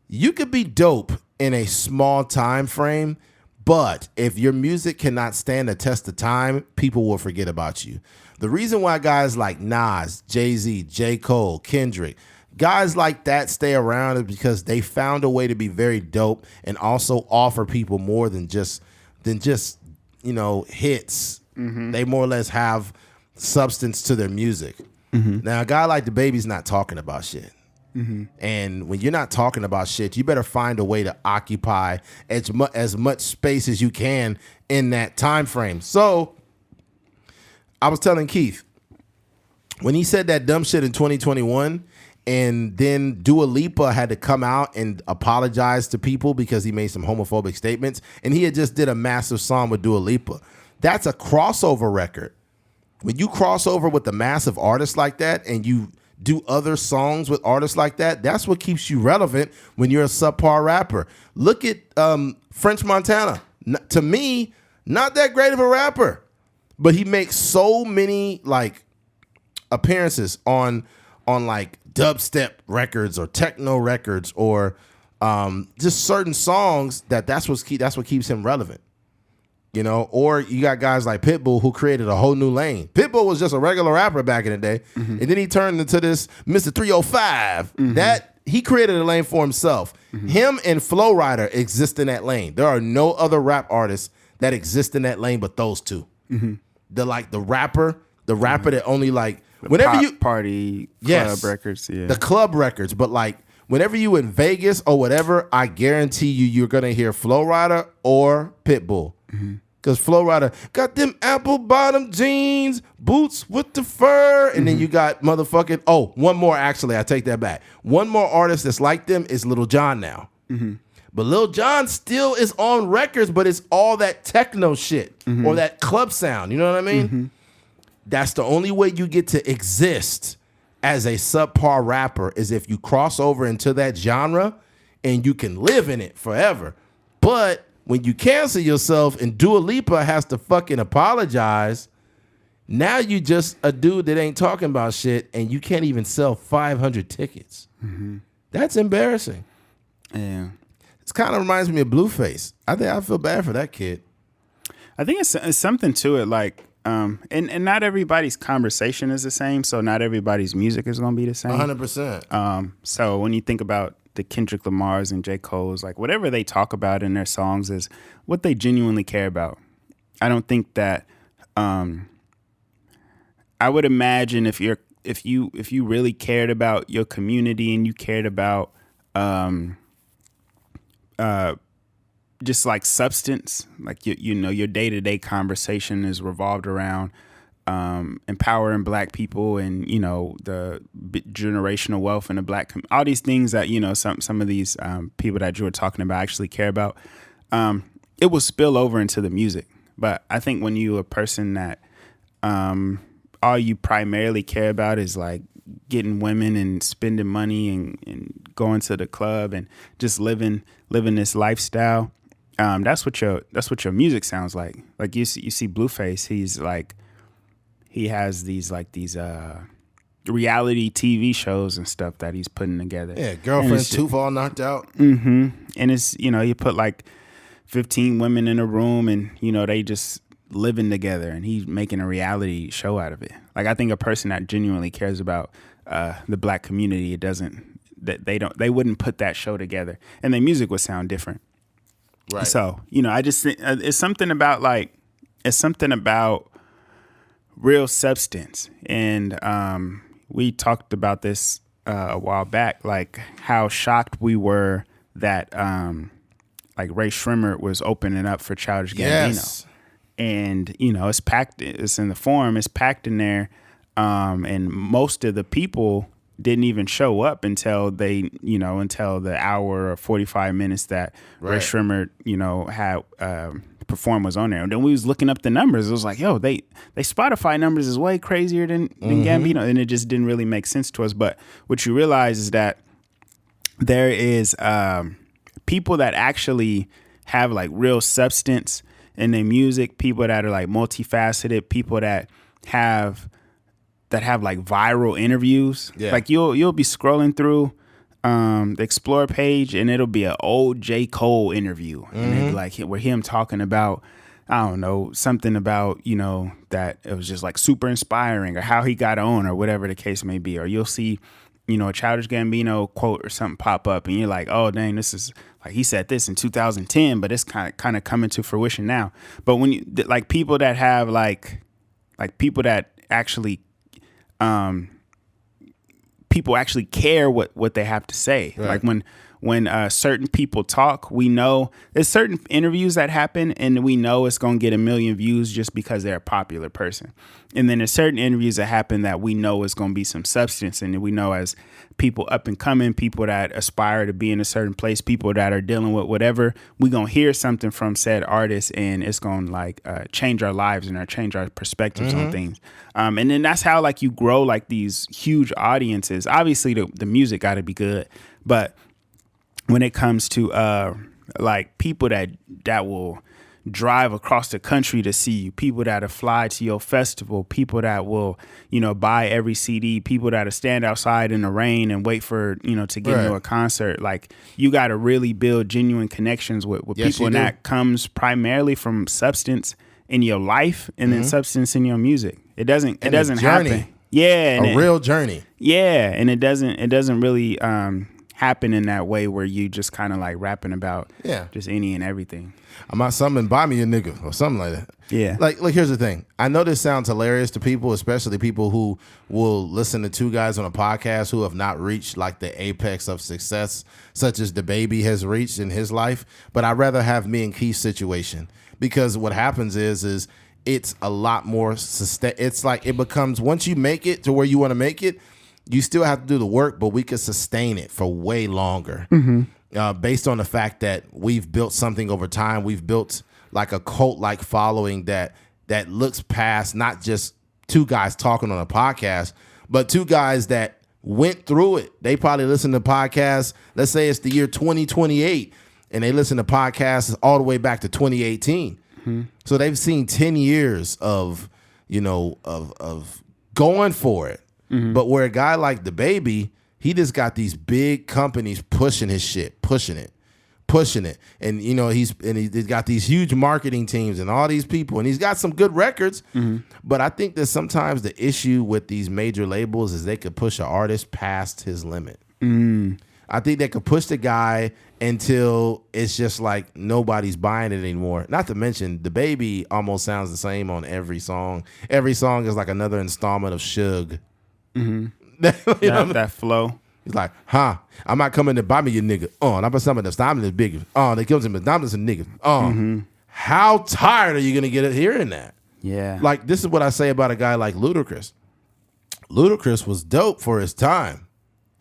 You could be dope in a small time frame, but if your music cannot stand the test of time, people will forget about you. The reason why guys like Nas, Jay-Z, J. Cole, Kendrick, guys like that stay around is because they found a way to be very dope and also offer people more than just hits. Mm-hmm. They more or less have substance to their music. Mm-hmm. Now, a guy like DaBaby's not talking about shit. Mm-hmm. And when you're not talking about shit, you better find a way to occupy as much space as you can in that time frame. So I was telling Keith, when he said that dumb shit in 2021, and then Dua Lipa had to come out and apologize to people because he made some homophobic statements, and he had just did a massive song with Dua Lipa. That's a crossover record. When you cross over with a massive artist like that and you do other songs with artists like that, that's what keeps you relevant when you're a subpar rapper. Look at French Montana. To me, not that great of a rapper, but he makes so many like appearances on like dubstep records or techno records or just certain songs that's what keeps him relevant. You know, or you got guys like Pitbull who created a whole new lane. Pitbull was just a regular rapper back in the day, mm-hmm. and then he turned into this Mr. 305. Mm-hmm. That he created a lane for himself. Mm-hmm. Him and Flo Rida exist in that lane. There are no other rap artists that exist in that lane but those two. Mm-hmm. The rapper mm-hmm. that only like the whenever pop you party club records, the club records, but like whenever you in Vegas or whatever, I guarantee you're gonna hear Flo Rida or Pitbull. Because Flo Rida got them apple bottom jeans, boots with the fur, and then you got motherfucking, one more actually, I take that back. One more artist that's like them is Lil Jon now. Mm-hmm. But Lil Jon still is on records, but it's all that techno shit or that club sound, you know what I mean? Mm-hmm. That's the only way you get to exist as a subpar rapper is if you cross over into that genre and you can live in it forever. But when you cancel yourself and Dua Lipa has to fucking apologize, now you just a dude that ain't talking about shit and you can't even sell 500 tickets. Mm-hmm. That's embarrassing. Yeah. It kind of reminds me of Blueface. I feel bad for that kid. I think it's something to it, like, and not everybody's conversation is the same, so not everybody's music is going to be the same. 100%. So when you think about the Kendrick Lamars and J. Cole's, like whatever they talk about in their songs is what they genuinely care about. I don't think that I would imagine if you really cared about your community and you cared about just like substance, like your day-to-day conversation is revolved around empowering black people and, the generational wealth in the black all these things that, some of these people that you were talking about actually care about. It will spill over into the music. But I think when you're a person that all you primarily care about is like getting women and spending money and going to the club and just living this lifestyle, that's what your music sounds like. Like you see Blueface, he's like, he has these reality TV shows and stuff that he's putting together. Yeah, Girlfriend's Tooth all knocked out. Mm-hmm. And it's, you put like 15 women in a room and, they just living together and he's making a reality show out of it. Like, I think a person that genuinely cares about the black community, they wouldn't put that show together and their music would sound different. Right. So, I just think it's something about real substance. And we talked about this a while back, like how shocked we were that like Ray Shrimmer was opening up for Childish Gambino. Yes. And, it's packed, it's in the Forum, it's packed in there. And most of the people didn't even show up until until the hour or 45 minutes that Ray Shrimmer, had perform was on there. And then we was looking up the numbers. It was like, yo, they Spotify numbers is way crazier than Gambino. And it just didn't really make sense to us. But what you realize is that there is people that actually have like real substance in their music, people that are like multifaceted, people that have like viral interviews. Yeah. Like you'll be scrolling through the Explore page and it'll be an old J. Cole interview. And it'll be like where him talking about, I don't know, something about, you know, that it was just like super inspiring or how he got on or whatever the case may be. Or you'll see, you know, a Childish Gambino quote or something pop up and you're like, oh, dang, this is like he said this in 2010, but it's kind of coming to fruition now. But when you like people that have like people that actually people actually care what they have to say. Right. Like when certain people talk, we know there's certain interviews that happen and we know it's going to get 1 million views just because they're a popular person. And then there's certain interviews that happen that we know is going to be some substance. And we know as people up and coming, people that aspire to be in a certain place, people that are dealing with whatever, we're going to hear something from said artist and it's going to like change our lives and change our perspectives on things. And then that's how like you grow like these huge audiences. Obviously the music got to be good, but when it comes to like people that will drive across the country to see you, people that will fly to your festival, people that will, you know, buy every CD, people that will stand outside in the rain and wait for, you know, to get into a concert. Like you got to really build genuine connections with people, and that comes primarily from substance in your life and then substance in your music. It doesn't happen. Yeah, a real journey. Yeah, and it doesn't really happen in that way where you just kind of like rapping about just any and everything. I'm not something, buy me a nigga or something like that. Yeah. Like, here's the thing. I know this sounds hilarious to people, especially people who will listen to two guys on a podcast who have not reached like the apex of success, such as the baby has reached in his life. But I'd rather have me and Keith's situation, because what happens is it's a lot more, it's like it becomes, once you make it to where you want to make it, you still have to do the work, but we could sustain it for way longer. Based on the fact that we've built something over time. We've built like a cult-like following that looks past not just two guys talking on a podcast, but two guys that went through it. They probably listen to podcasts. Let's say it's the year 2028, and they listen to podcasts all the way back to 2018. So they've seen 10 years of, you know, of going for it. But where a guy like the baby, he just got these big companies pushing his shit, pushing it. And, you know, he's got these huge marketing teams and all these people, and he's got some good records. But I think that sometimes the issue with these major labels is they could push an artist past his limit. I think they could push the guy until it's just like nobody's buying it anymore. Not to mention, the baby almost sounds the same on every song. Every song is like another installment of Suge. That flow. He's like, I'm not coming to buy me your nigga. And I'm some of the time is big. They kills him, but diamonds and niggas. How tired are you gonna get at hearing that? Yeah. Like, this is what I say about a guy like Ludacris. Ludacris was dope for his time.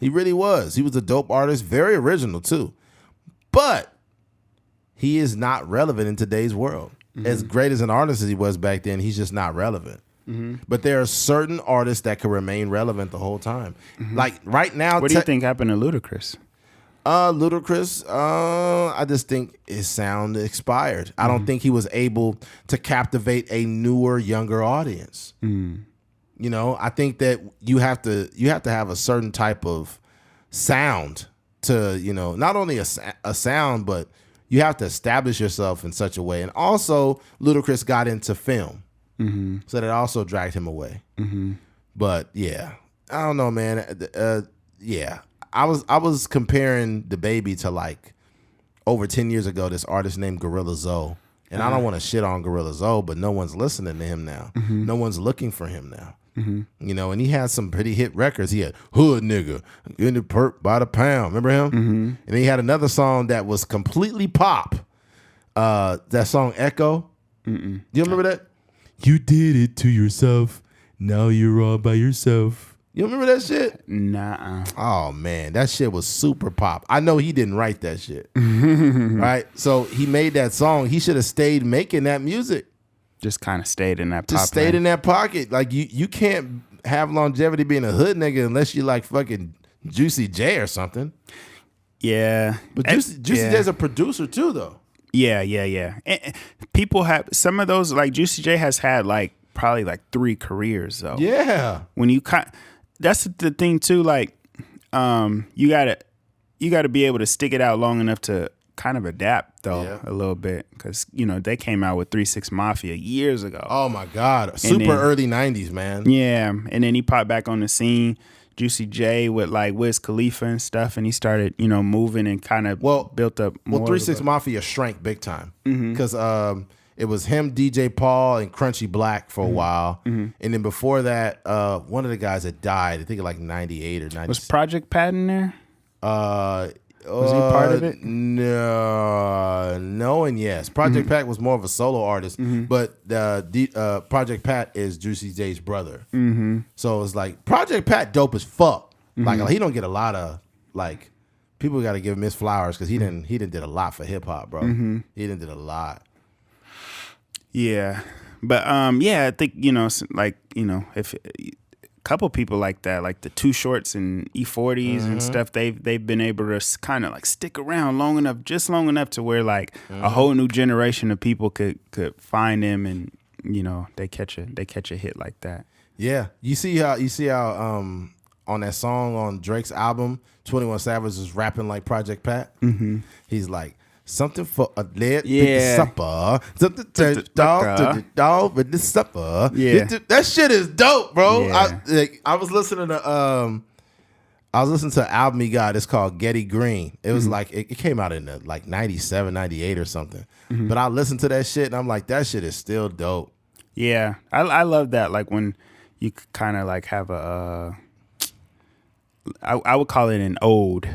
He really was. He was a dope artist, very original too. But he is not relevant in today's world. As great as an artist as he was back then, he's just not relevant. But there are certain artists that can remain relevant the whole time. Like right now. What do you think happened to Ludacris? Ludacris, I just think his sound expired. I don't think he was able to captivate a newer, younger audience. You know, I think that you have to have a certain type of sound to, you know, not only a sound, but you have to establish yourself in such a way. And also, Ludacris got into film. So that also dragged him away. But yeah, I don't know, man. Yeah, I was comparing the baby to like over 10 years ago, this artist named Gorilla Zoe. And I don't want to shit on Gorilla Zoe, but no one's listening to him now. No one's looking for him now. You know, and he had some pretty hit records. He had Hood Nigga, In the Perp by the Pound. Remember him? And he had another song that was completely pop. That song Echo. Do you remember that? You did it to yourself. Now you're all by yourself. You remember that shit? Nah. Oh, man. That shit was super pop. I know he didn't write that shit. Right? So he made that song. He should have stayed making that music. Just kind of stayed in that pocket. Just stayed in that pocket. Like, you can't have longevity being a hood nigga unless you like fucking Juicy J or something. Yeah. But Juicy J's a producer too, though. Yeah. And people have some of those, like Juicy J has had like probably like 3 careers though. Yeah. When you that's the thing too. Like, you gotta be able to stick it out long enough to kind of adapt though a little bit, because they came out with 3 6 Mafia years ago. Oh my God, super early '90s, man. Yeah, and then he popped back on the scene, Juicy J, with like Wiz Khalifa and stuff, and he started moving and kind of built up more. Well, 3 6 Mafia shrank big time because it was him, DJ Paul, and Crunchy Black for a while, and then before that, one of the guys that died, I think like '98 or '90. Was Project Pat in there? Was he part of it? No, and yes. Project Pat was more of a solo artist, but Project Pat is Juicy J's brother. So it's like Project Pat dope as fuck. Like he don't get a lot of like people got to give him his flowers because he didn't did a lot for hip hop, bro. He didn't did a lot. Yeah, but I think if couple people like that, like the Too Shorts and E40s and stuff, they've been able to kind of like stick around long enough to where like a whole new generation of people could find them, and they catch a hit like that. Yeah, you see how on that song on Drake's album, 21 Savage is rapping like Project Pat. He's like, something for a late supper. Something to dog with the supper. Yeah. That shit is dope, bro. Yeah. I was listening to an album he got. It's called Getty Green. It was like it came out in like 97, 98 or something. But I listened to that shit and I'm like, that shit is still dope. Yeah. I love that. Like when you kind of like have I would call it an ode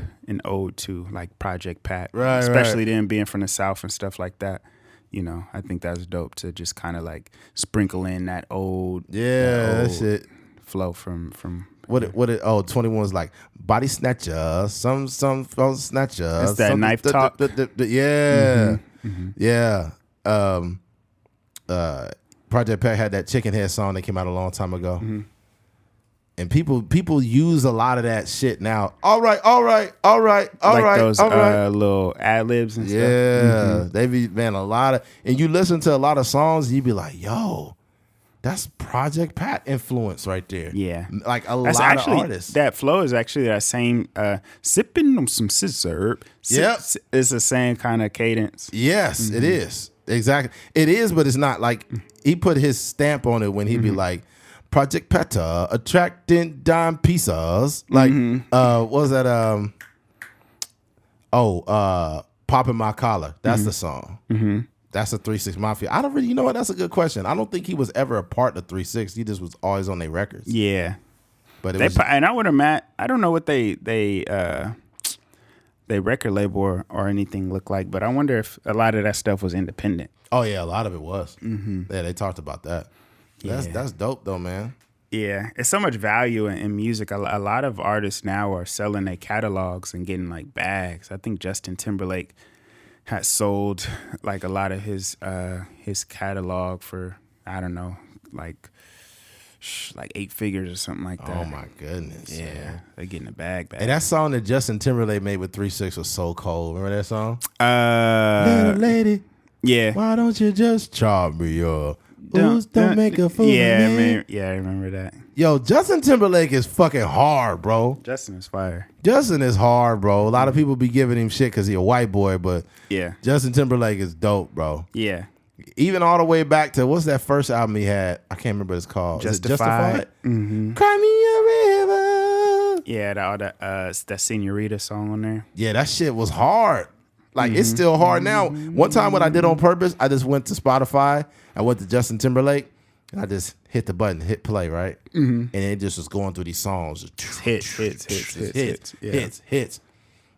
to like Project Pat, right? Especially them being from the South and stuff like that. I think that's dope to just kind of like sprinkle in that old, that shit flow from. What 21's like body snatcher, some snatcher. It's that knife talk. Yeah. Project Pat had that Chicken Head song that came out a long time ago. And people use a lot of that shit now. All right. Like those little ad libs and stuff. Yeah, they be a lot of, and you listen to a lot of songs, and you be like, yo, that's Project Pat influence right there. Yeah, like that's lot of artists. That flow is actually that same sipping on some scissor. Yep, it's the same kind of cadence. Yes, it is exactly. It is, but it's not like he put his stamp on it when he be like, Project Peta, attracting dime pieces. Like, what was that? Popping My Collar. That's the song. That's a 3 6 Mafia. I don't really, you know what? That's a good question. I don't think he was ever a part of 3 6. He just was always on their records. Yeah, but and I would imagine. I don't know what they record label or anything look like, but I wonder if a lot of that stuff was independent. Oh yeah, a lot of it was. Yeah, they talked about that. That's dope though, man. Yeah, it's so much value in music. A lot of artists now are selling their catalogs and getting like bags. I think Justin Timberlake has sold like a lot of his catalog for, I don't know, like 8 figures or something like that. Oh my goodness. Yeah, man. They're getting a bag. And that song that Justin Timberlake made with 3 6 was so cold. Remember that song? Little lady. Yeah. Why don't you just charm me up? Don't make a fool of me. I remember that. Yo, Justin Timberlake is fucking hard, bro. Justin is fire. Justin is hard, bro. A lot of people be giving him shit because he a white boy, but yeah, Justin Timberlake is dope, bro. Yeah. Even all the way back to, what's that first album he had? I can't remember what it's called. Justified? Cry me a river. Yeah, that Senorita song on there. Yeah, that shit was hard. Like, it's still hard now. One time what I did on purpose, I just went to Spotify. I went to Justin Timberlake, and I just hit the button, hit play, right? And it just was going through these songs. Hits.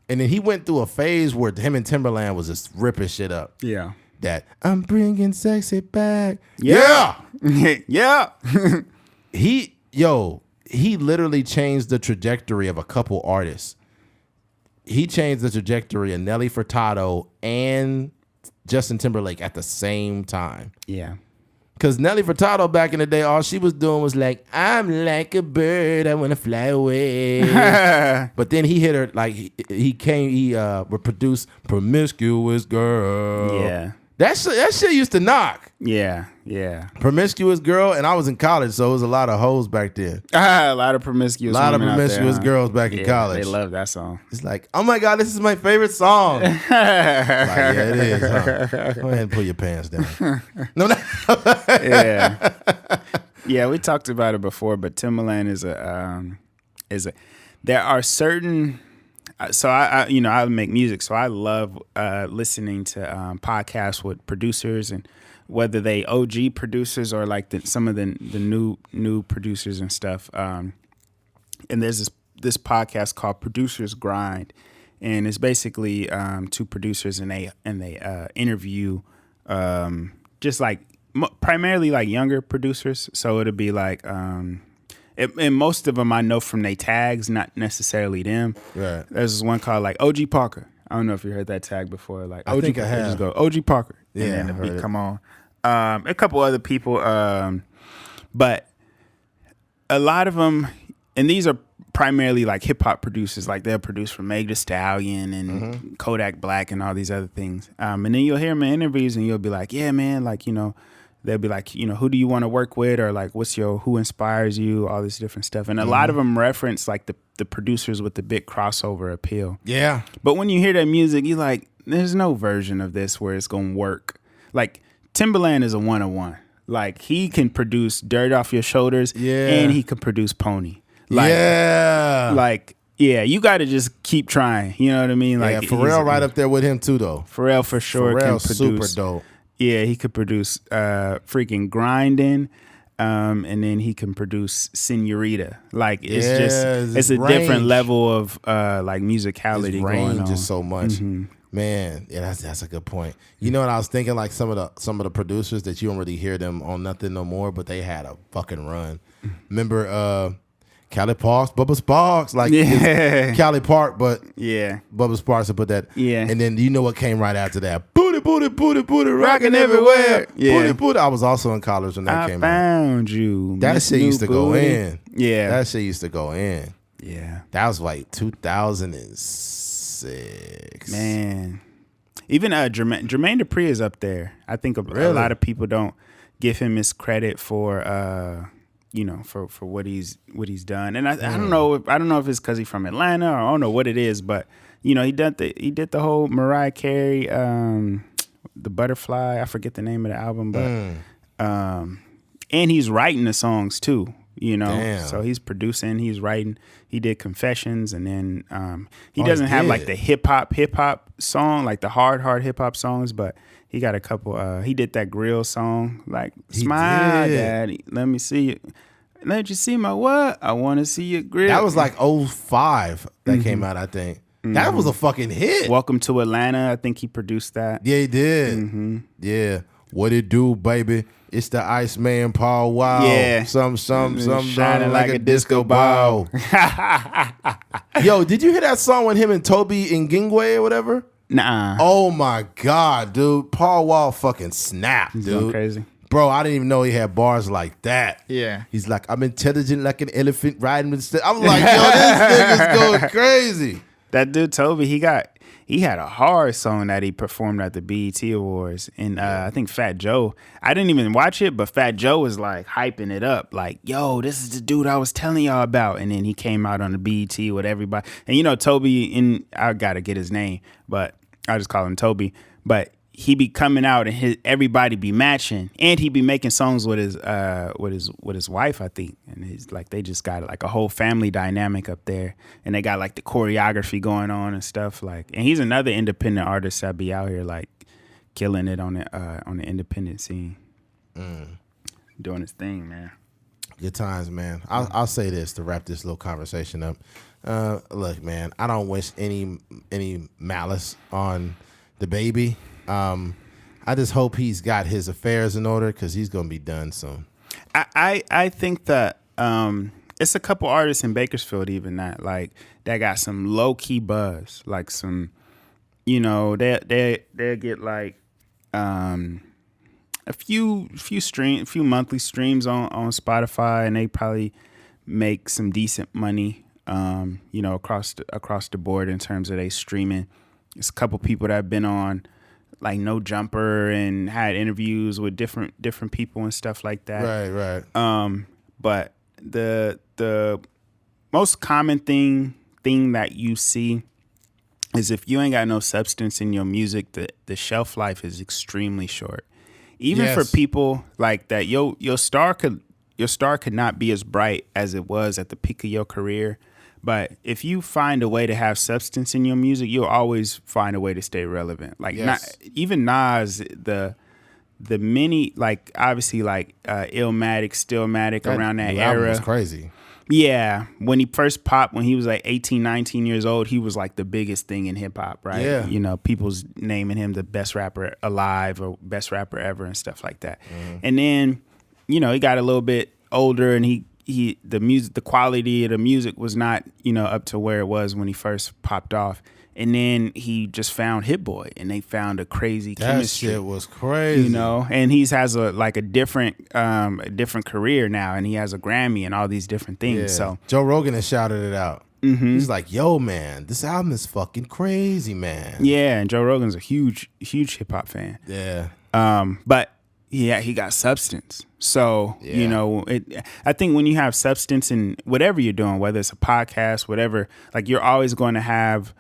And then he went through a phase where him and Timberland was just ripping shit up. Yeah. That, I'm bringing sexy back. Yeah. Yeah. He literally changed the trajectory of a couple artists. He changed the trajectory of Nelly Furtado and Justin Timberlake at the same time. Yeah. Because Nelly Furtado back in the day, all she was doing was like, I'm like a bird, I want to fly away. But then he hit her, like, he would produce Promiscuous Girl. Yeah. That shit used to knock. Yeah. Promiscuous Girl, and I was in college, so it was a lot of hoes back then. A lot of promiscuous girls back in college. They love that song. It's like, oh my God, this is my favorite song. Like, yeah, it is. Huh? Go ahead and pull your pants down. No. Yeah. Yeah, we talked about it before, but Timbaland is a. There are certain. So I make music, so I love listening to podcasts with producers, and whether they OG producers or like some of the new producers and stuff. And there's this podcast called Producers Grind, and it's basically two producers, and they interview just like primarily like younger producers. So it'll be like. And most of them I know from their tags, not necessarily them. Right. There's this one called like OG Parker. I don't know if you heard that tag before. Like I think I have. Just go OG Parker. Yeah, and then the beat come on. A couple other people, but a lot of them, and these are primarily like hip hop producers. Like they'll produce for Meg Thee Stallion and Kodak Black and all these other things. And then you'll hear them in interviews, and you'll be like, yeah, man, like they'll be like, who do you want to work with, or like, who inspires you, all this different stuff. And a lot of them reference like the producers with the big crossover appeal. Yeah. But when you hear that music, you're like, there's no version of this where it's going to work. Like Timbaland is a 101. Like he can produce Dirt Off Your Shoulders and he can produce Pony. Like, yeah, you got to just keep trying. You know what I mean? Like Pharrell right up there with him too, though. Pharrell for sure can produce. Super dope. Yeah, he could produce freaking Grindin', and then he can produce Senorita. Like it's a different level of like musicality going on. Just so much, man. Yeah, that's a good point. You know what I was thinking? Like some of the producers that you don't really hear them on nothing no more, but they had a fucking run. Remember Cali Parks, Bubba Sparks, like Cali Park, but Bubba Sparks would put that. Yeah, and then you know what came right after that? Booty, rocking everywhere. Yeah. Booty. I was also in college when that came out. I found you. That shit used to go in. Yeah. That shit used to go in. Yeah. That was like 2006. Man. Even Jermaine Dupri is up there. I think a lot of people don't give him his credit for for what he's done. And I don't know if it's because he's from Atlanta, or I don't know what it is, but he did the whole Mariah Carey, the Butterfly. I forget the name of the album, but and he's writing the songs too. So he's producing, he's writing. He did Confessions, and then he doesn't have like the hip hop song, like the hard hip hop songs, but he got a couple. He did that Grill song, like Smile, Daddy. Let me see you. Let you see my what? I want to see your grill. That was like 05 that came out, I think. That was a fucking hit. Welcome to Atlanta. I think he produced that. Yeah, he did. Yeah. What it do, baby? It's the Iceman Paul Wow. Yeah. Some shining like a disco ball. Yo, did you hear that song with him and Toby Ngingwe or whatever? Nah. Oh my God, dude. Paul Wall fucking snapped, dude. Going crazy. Bro, I didn't even know he had bars like that. Yeah. He's like, I'm intelligent like an elephant riding with I'm like, yo, this nigga's going crazy. That dude Toby, he had a hard song that he performed at the BET Awards, and I think Fat Joe. I didn't even watch it, but Fat Joe was like hyping it up, like, "Yo, this is the dude I was telling y'all about." And then he came out on the BET with everybody, and Toby. I gotta get his name, but I just call him Toby. But he be coming out and everybody be matching, and he be making songs with his wife, I think. And he's like, they just got like a whole family dynamic up there, and they got like the choreography going on and stuff. Like, and he's another independent artist that be out here like killing it on the independent scene, doing his thing, man. Good times, man. I'll say this to wrap this little conversation up. Look, man, I don't wish any malice on the baby. I just hope he's got his affairs in order, because he's gonna be done soon. I think that it's a couple artists in Bakersfield even that got some low key buzz, like some, they get like a few monthly streams on Spotify, and they probably make some decent money, across the board in terms of they streaming. There's a couple people that have been on like No Jumper and had interviews with different people and stuff like that. Right. But the most common thing that you see is if you ain't got no substance in your music, the shelf life is extremely short. Even for people like that, your star could not be as bright as it was at the peak of your career. But if you find a way to have substance in your music, you'll always find a way to stay relevant. Like even Nas, the many, like obviously like Illmatic, Stillmatic around that era was crazy. Yeah, when he first popped, when he was like 18, 19 years old, he was like the biggest thing in hip hop, right? Yeah. People's naming him the best rapper alive or best rapper ever and stuff like that. And then, he got a little bit older, and the quality of the music was not, up to where it was when he first popped off. And then he just found Hit Boy, and they found a crazy chemistry. That shit was crazy. And he has a different career now, and he has a Grammy and all these different things. Yeah. So Joe Rogan has shouted it out. He's like, yo, man, this album is fucking crazy, man. Yeah, and Joe Rogan's a huge hip hop fan. Yeah. But yeah, he got substance. So, I think when you have substance in whatever you're doing, whether it's a podcast, whatever, like you're always going to have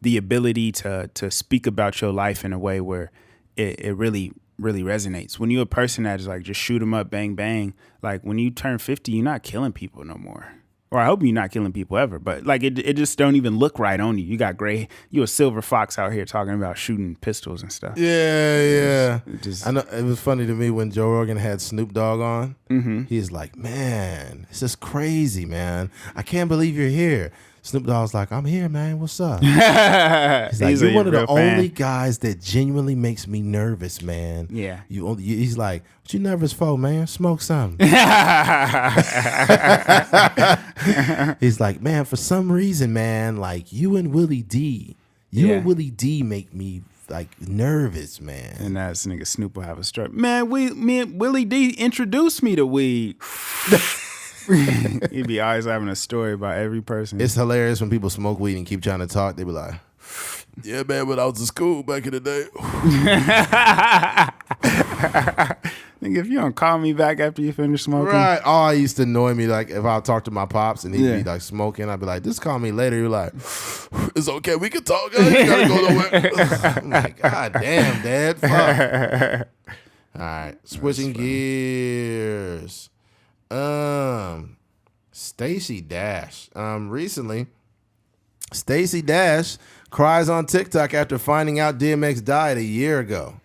the ability to speak about your life in a way where it really, really resonates. When you're a person that is like just shoot 'em up, bang, bang, like when you turn 50, you're not killing people no more. Or I hope you're not killing people ever, but like it just don't even look right on you. You got gray, you a silver fox out here talking about shooting pistols and stuff. Yeah. I know it was funny to me when Joe Rogan had Snoop Dogg on. He's like, man, this is crazy, man. I can't believe you're here. Snoop Dogg's like, I'm here, man. What's up? He's like, you're one of the only guys that genuinely makes me nervous, man. Yeah. He's like, what you nervous for, man? Smoke something. He's like, man, for some reason, man, like you and Willie D make me like nervous, man. And this nigga Snoop will have a stroke. Man, me and Willie D introduced me to weed. He'd be always having a story about every person. It's hilarious when people smoke weed and keep trying to talk. They be like, yeah, man, when I was in school back in the day. Nigga, if you don't call me back after you finish smoking. Right. Oh, it used to annoy me. Like, if I talk to my pops and he'd be like smoking, I'd be like, just call me later. You're like, it's okay. We can talk. You gotta go nowhere. I'm like, God damn, Dad. Fuck. All right. Switching gears. Stacey Dash. Recently, Stacey Dash cries on TikTok after finding out DMX died a year ago.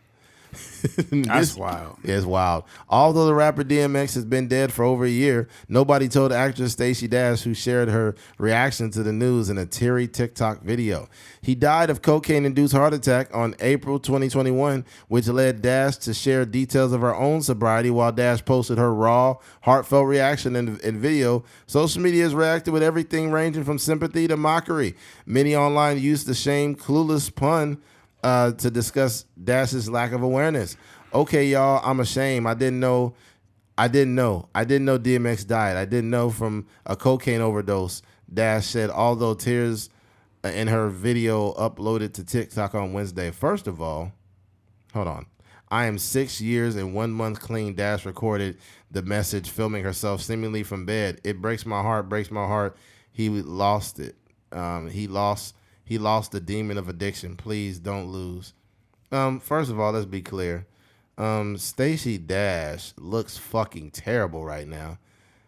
That's wild. It's wild. Although the rapper DMX has been dead for over a year, nobody told actress Stacey Dash, who shared her reaction to the news in a teary TikTok video. He died of cocaine-induced heart attack on April 2021, which led Dash to share details of her own sobriety. While Dash posted her raw, heartfelt reaction in video, social media has reacted with everything ranging from sympathy to mockery. Many online used the shame Clueless pun to discuss Dash's lack of awareness. Okay, y'all, I'm ashamed. I didn't know DMX died. I didn't know from a cocaine overdose, Dash said, although tears in her video uploaded to TikTok on Wednesday. First of all, hold on. I am 6 years and 1 month clean, Dash recorded the message, filming herself seemingly from bed. It breaks my heart. He lost it. He lost the demon of addiction. Please don't lose. First of all, let's be clear. Stacey Dash looks fucking terrible right now.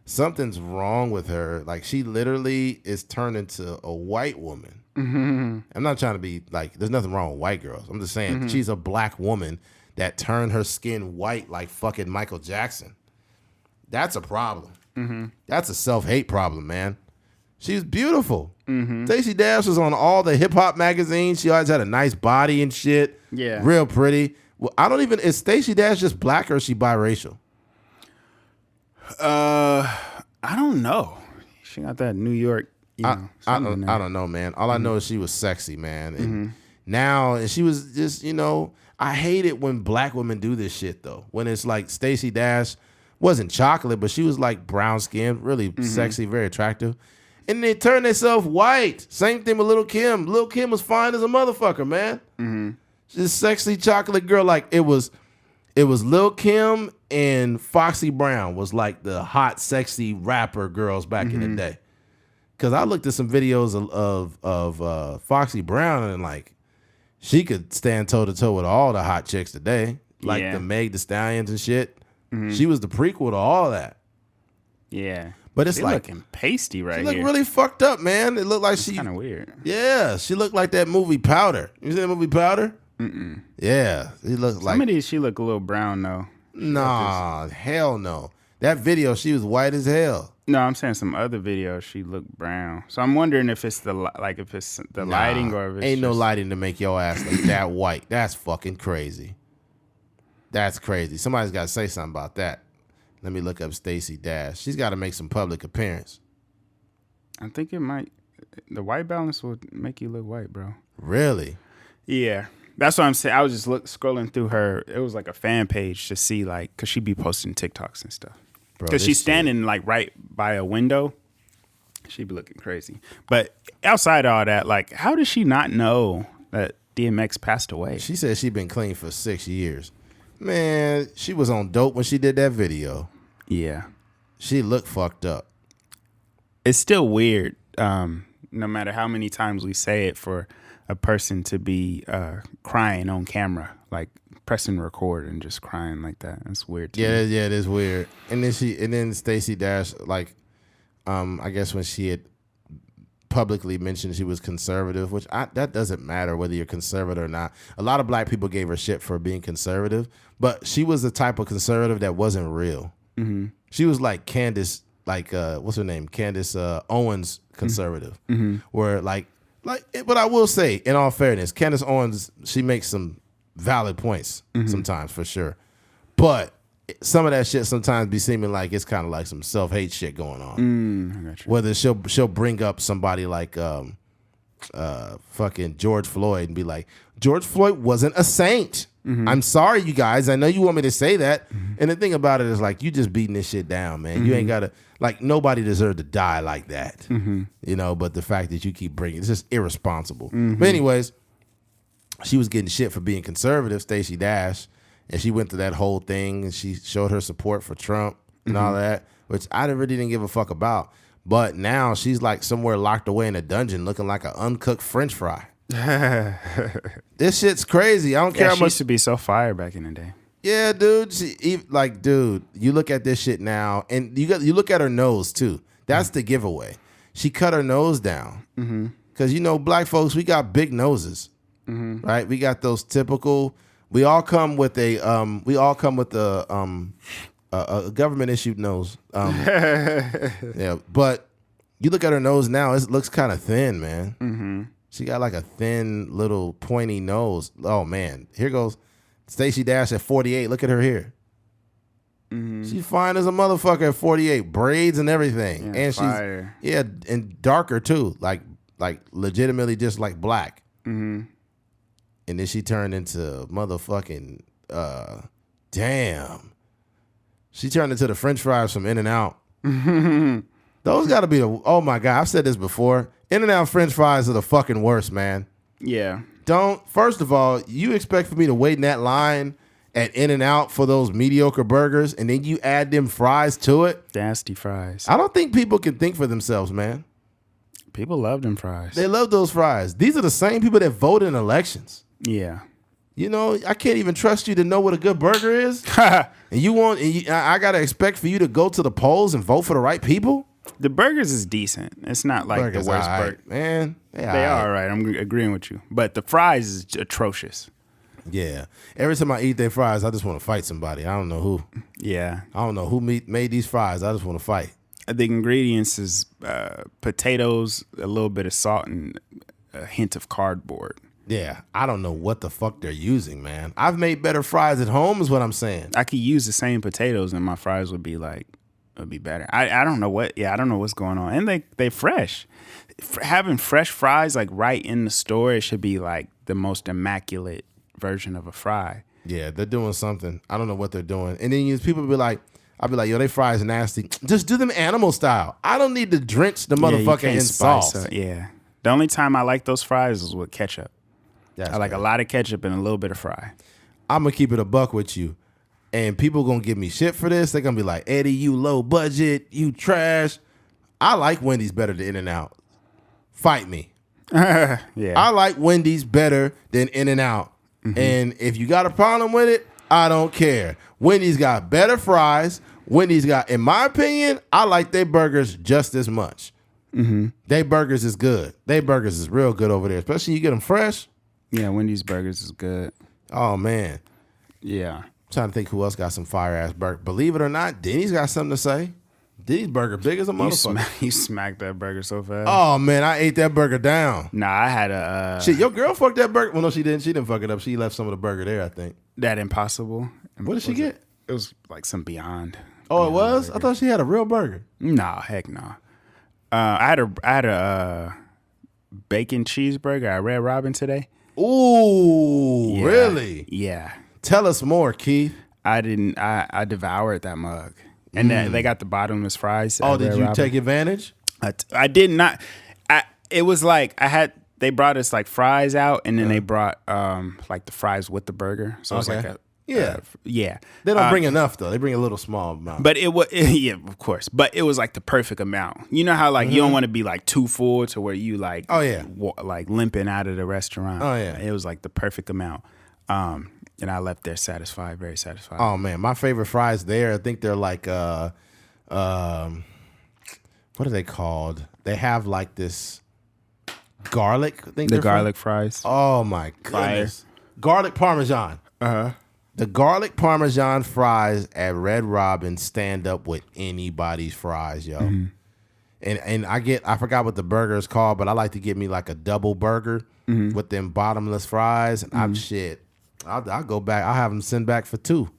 Something's wrong with her. Like, she literally is turned into a white woman. Mm-hmm. I'm not trying to be like, there's nothing wrong with white girls. I'm just saying she's a black woman that turned her skin white like fucking Michael Jackson. That's a problem. Mm-hmm. That's a self-hate problem, man. She's beautiful. Mm-hmm. Stacey Dash was on all the hip-hop magazines. She always had a nice body and shit. Yeah. Real pretty. Well, is Stacey Dash just black or is she biracial? I don't know. She got that New York, I don't know, man. All I know is she was sexy, man. And now she was just, I hate it when black women do this shit though. When it's like Stacey Dash wasn't chocolate, but she was like brown skinned, really sexy, very attractive. And they turn themselves white. Same thing with Lil' Kim. Lil' Kim was fine as a motherfucker, man. This sexy chocolate girl, like it was Lil' Kim and Foxy Brown was like the hot, sexy rapper girls back in the day. Cause I looked at some videos of Foxy Brown and like she could stand toe to toe with all the hot chicks today, like the Meg Thee Stallions and shit. She was the prequel to all that. Yeah, but it's like looking pasty right here. She looked really fucked up, man. It looked like she kind of weird. Yeah, she looked like that movie Powder. You see that movie Powder? Yeah, he looked like some of these. She looked a little brown though. Nah, hell no. That video, she was white as hell. No, I'm saying some other videos she looked brown. So I'm wondering if it's the lighting or if it's ain't no lighting to make your ass look that white. That's fucking crazy. That's crazy. Somebody's got to say something about that. Let me look up Stacey Dash. She's got to make some public appearance. I think it might. The white balance will make you look white, bro. Really? Yeah. That's what I'm saying. I was just scrolling through her. It was like a fan page to see, like, because she be posting TikToks and stuff. Because she's standing like right by a window. She'd be looking crazy. But outside of all that, like, how does she not know that DMX passed away? She said she'd been clean for 6 years. Man, she was on dope when she did that video. Yeah. She looked fucked up. It's still weird, no matter how many times we say it, for a person to be crying on camera, like pressing record and just crying like that. That's weird to me. Yeah, it is weird. And then Stacey Dash, like, I guess when she had publicly mentioned she was conservative, which that doesn't matter whether you're conservative or not. A lot of black people gave her shit for being conservative, but she was the type of conservative that wasn't real. She was like Candace, like what's her name? Candace Owens conservative, where like, but I will say, in all fairness, Candace Owens, she makes some valid points sometimes for sure, but some of that shit sometimes be seeming like it's kind of like some self-hate shit going on. I got you. Whether she'll bring up somebody like fucking George Floyd and be like, George Floyd wasn't a saint. I'm sorry, you guys. I know you want me to say that. And the thing about it is, like, you just beating this shit down, man. You ain't got to, like, nobody deserved to die like that. You know, but the fact that you keep bringing, it's just irresponsible. But anyways, she was getting shit for being conservative, Stacey Dash. And she went through that whole thing, and she showed her support for Trump and all that, which I really didn't give a fuck about. But now she's like somewhere locked away in a dungeon looking like an uncooked French fry. This shit's crazy. I don't care how much. She used to be so fire back in the day. Yeah, dude. Dude, you look at this shit now, and you look at her nose too. That's the giveaway. She cut her nose down because black folks, we got big noses, right? We got those typical. We all come with a government issued nose. Yeah, but you look at her nose now, it looks kind of thin, man. She got like a thin little pointy nose. Oh man, here goes Stacey Dash at 48. Look at her here. She's fine as a motherfucker at 48, braids and everything, and fire. And darker too, like legitimately just like black. And then she turned into motherfucking, damn. She turned into the French fries from In-N-Out. Those got to be oh my God, I've said this before. In-N-Out French fries are the fucking worst, man. Yeah. First of all, you expect for me to wait in that line at In-N-Out for those mediocre burgers, and then you add them fries to it? Nasty fries. I don't think people can think for themselves, man. People love them fries. They love those fries. These are the same people that vote in elections. Yeah. I can't even trust you to know what a good burger is. And I got to expect for you to go to the polls and vote for the right people? The burgers is decent. It's not like burgers the worst burger. Man, they are all right. I'm agreeing with you. But the fries is atrocious. Yeah. Every time I eat their fries, I just want to fight somebody. I don't know who. Yeah. I don't know who made these fries. I just want to fight. The ingredients is potatoes, a little bit of salt, and a hint of cardboard. Yeah, I don't know what the fuck they're using, man. I've made better fries at home is what I'm saying. I could use the same potatoes and my fries would be better. I don't know I don't know what's going on. And they fresh. Having fresh fries like right in the store, it should be like the most immaculate version of a fry. Yeah, they're doing something. I don't know what they're doing. And then people be like, I'll be like, yo, they fries nasty. Just do them animal style. I don't need to drench the motherfucker in sauce. Yeah. The only time I like those fries is with ketchup. I like a lot of ketchup and a little bit of fry. I'm going to keep it a buck with you. And people going to give me shit for this. They're going to be like, Eddie, you low budget, you trash. I like Wendy's better than In-N-Out. Fight me. Yeah. I like Wendy's better than In-N-Out. Mm-hmm. And if you got a problem with it, I don't care. Wendy's got better fries. Wendy's got, in my opinion, I like their burgers just as much. Mm-hmm. They burgers is good. They burgers is real good over there, especially you get them fresh. Yeah, Wendy's burgers is good. Oh, man. Yeah. I'm trying to think who else got some fire-ass burger. Believe it or not, Denny's got something to say. Denny's burger big as a motherfucker. You smacked that burger so fast. Oh, man, I ate that burger down. Nah, I had a... Shit, your girl fucked that burger. Well, no, she didn't. She didn't fuck it up. She left some of the burger there, I think. That Impossible. What did she get? It was like some Beyond. Oh, it was? Burger. I thought she had a real burger. Nah, heck no. I had a bacon cheeseburger at Red Robin today. Ooh, yeah, really? Yeah. Tell us more, Keith. I devoured that mug. And they got the bottomless fries. Oh, did you take advantage? I did not. It was like they brought us like fries out, and then they brought like the fries with the burger. So it's like yeah. They don't bring enough though. They bring a little small amount. But it was yeah, of course. But it was like the perfect amount. You know how like you don't want to be like too full to where you like like limping out of the restaurant. Oh yeah, it was like the perfect amount. And I left there satisfied, very satisfied. Oh man, my favorite fries there. I think they're like what are they called? They have like this garlic. I think the garlic fries. Oh my goodness, garlic parmesan. The garlic parmesan fries at Red Robin stand up with anybody's fries, yo. Mm-hmm. And I forgot what the burger is called, but I like to get me like a double burger with them bottomless fries. And I'll go back. I'll have them send back for 2.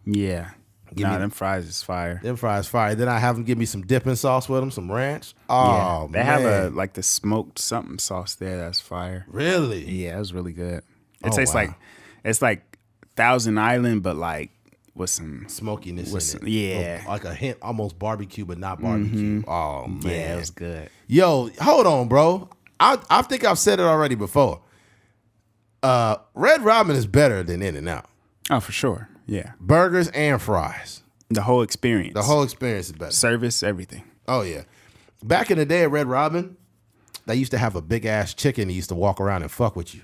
Yeah. Them fries is fire. Them fries fire. Then I have them give me some dipping sauce with them, some ranch. Oh, yeah. They have like the smoked something sauce there that's fire. Really? Yeah, it was really good. It tastes like it's like Thousand Island, but like with some smokiness in it. Yeah. Like a hint, almost barbecue, but not barbecue. Mm-hmm. Oh, man. Yeah, it was good. Yo, hold on, bro. I think I've said it already before. Red Robin is better than In-N-Out. Oh, for sure. Yeah. Burgers and fries. The whole experience. The whole experience is better. Service, everything. Oh, yeah. Back in the day at Red Robin, they used to have a big-ass chicken that used to walk around and fuck with you.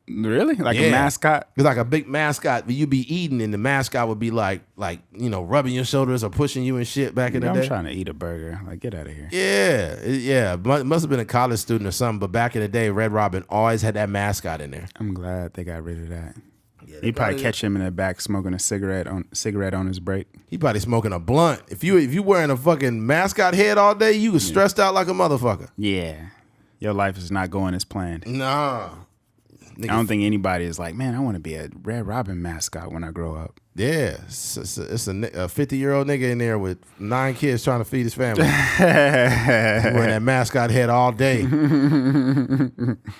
Really? Like a mascot? It's like a big mascot that you'd be eating, and the mascot would be like rubbing your shoulders or pushing you and shit back in the day. I'm trying to eat a burger. Like, get out of here. Yeah. Must have been a college student or something, but back in the day, Red Robin always had that mascot in there. I'm glad they got rid of that. Yeah, you probably catch him in the back smoking a cigarette on his break. He probably smoking a blunt. If you wearing a fucking mascot head all day, you was stressed out like a motherfucker. Yeah. Your life is not going as planned. Nah. I don't think anybody is like, man, I want to be a Red Robin mascot when I grow up. Yeah, it's a 50-year-old nigga in there with 9 kids trying to feed his family. Wearing that mascot head all day.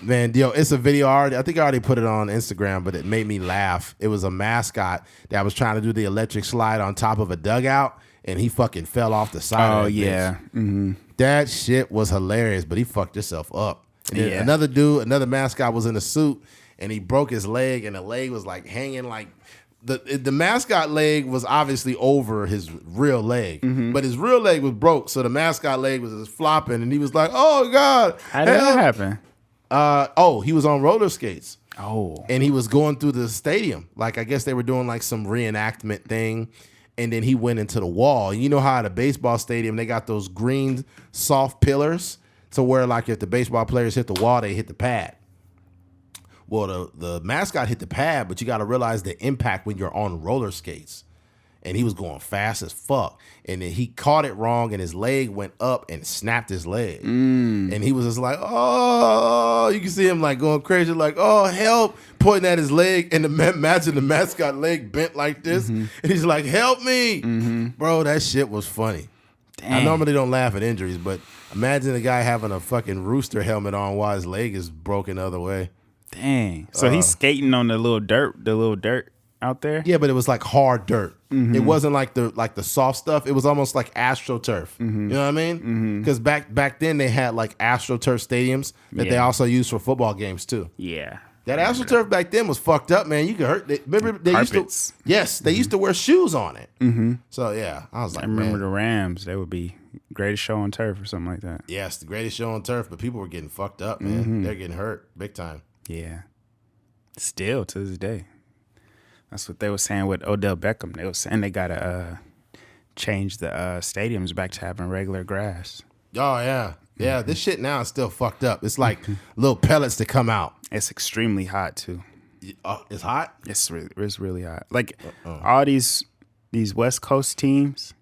Man, yo, it's a video I think I already put it on Instagram, but it made me laugh. It was a mascot that was trying to do the electric slide on top of a dugout, and he fucking fell off the side of that bitch. Mm-hmm. That shit was hilarious, but he fucked himself up. And then another mascot was in a suit, and he broke his leg, and the leg was like hanging like the mascot leg was obviously over his real leg, but his real leg was broke, so the mascot leg was just flopping, and he was like, "Oh God, how did that happen?" He was on roller skates. Oh, and he was going through the stadium, like I guess they were doing like some reenactment thing. And then he went into the wall. You know how at a baseball stadium they got those green soft pillars. So where like if the baseball players hit the wall, they hit the pad. Well, the mascot hit the pad, but you got to realize the impact when you're on roller skates. And he was going fast as fuck. And then he caught it wrong, and his leg went up and snapped his leg. And he was just like, oh, you can see him like going crazy, like, oh, help, pointing at his leg. And imagine the mascot leg bent like this. And he's like, help me. Bro, that shit was funny. Damn. I normally don't laugh at injuries, but imagine a guy having a fucking rooster helmet on while his leg is broken the other way. Dang. So he's skating on the little dirt out there? Yeah, but it was like hard dirt. Mm-hmm. It wasn't like the soft stuff. It was almost like AstroTurf. Mm-hmm. You know what I mean? Because back then they had like AstroTurf stadiums that they also used for football games too. Yeah. That AstroTurf back then was fucked up, man. You could hurt. Remember they Carpets. used to wear shoes on it. Mm-hmm. So yeah, I was like, I remember the Rams. They would be greatest show on turf or something like that. Yes, the greatest show on turf, but people were getting fucked up, man. Mm-hmm. They're getting hurt big time. Yeah. Still to this day. That's what they were saying with Odell Beckham. They were saying they gotta change the stadiums back to having regular grass. Oh yeah, yeah. This shit now is still fucked up. It's like little pellets that come out. It's extremely hot too. It's hot. It's really hot. Like all these West Coast teams,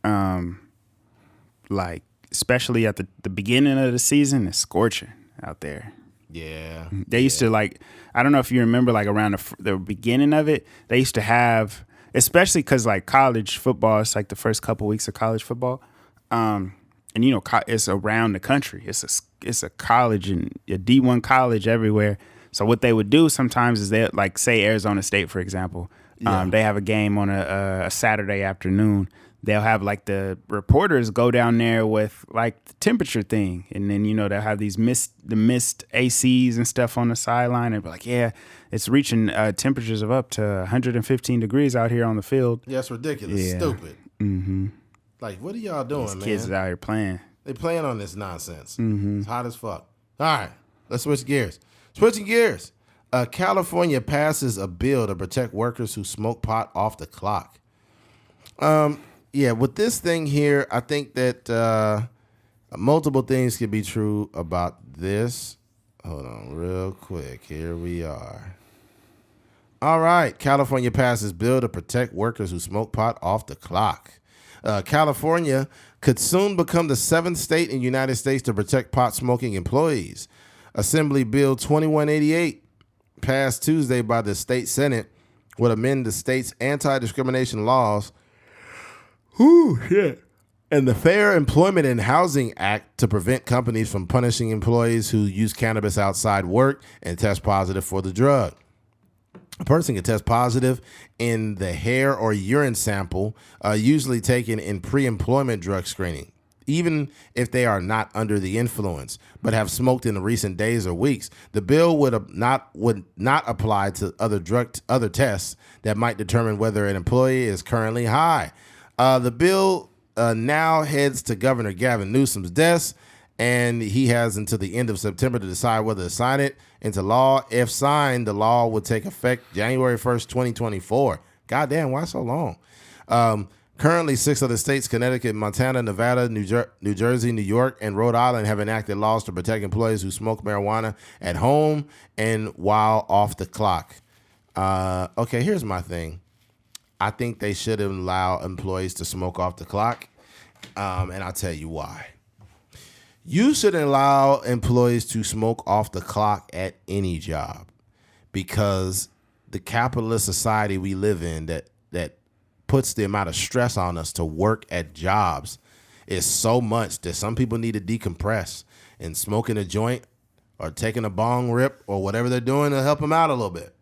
like especially at the beginning of the season, it's scorching out there. Yeah. They used to like, I don't know if you remember, like around the beginning of it, they used to have, especially because like college football, it's like the first couple weeks of college football. And you know, it's around the country. It's a college and a D1 college everywhere. So what they would do sometimes is they like say Arizona State, for example, they have a game on a Saturday afternoon. They'll have like the reporters go down there with like the temperature thing. And then, you know, they'll have these mist ACs and stuff on the sideline. And be like, yeah, it's reaching temperatures of up to 115 degrees out here on the field. Yeah, it's ridiculous. Yeah. Stupid. Mm-hmm. Like, what are y'all doing, man? Kids out here playing. They playing on this nonsense. Mm-hmm. It's hot as fuck. All right, let's switch gears. Switching gears. California passes a bill to protect workers who smoke pot off the clock. Yeah, with this thing here, I think that multiple things can be true about this. Hold on real quick. Here we are. All right. California passes bill to protect workers who smoke pot off the clock. California could soon become the 7th state in the United States to protect pot smoking employees. Assembly Bill 2188, passed Tuesday by the state Senate, would amend the state's anti-discrimination laws and the Fair Employment and Housing Act to prevent companies from punishing employees who use cannabis outside work and test positive for the drug. A person can test positive in the hair or urine sample, usually taken in pre-employment drug screening, even if they are not under the influence, but have smoked in the recent days or weeks. The bill would not apply to other tests that might determine whether an employee is currently high. The bill now heads to Governor Gavin Newsom's desk, and he has until the end of September to decide whether to sign it into law. If signed, the law would take effect January 1st, 2024. Goddamn, why so long? Currently, 6 other states, Connecticut, Montana, Nevada, New Jersey, New York, and Rhode Island have enacted laws to protect employees who smoke marijuana at home and while off the clock. Okay, here's my thing. I think they should allow employees to smoke off the clock, and I'll tell you why. You shouldn't allow employees to smoke off the clock at any job, because the capitalist society we live in that puts the amount of stress on us to work at jobs is so much that some people need to decompress, and smoking a joint or taking a bong rip or whatever they're doing to help them out a little bit.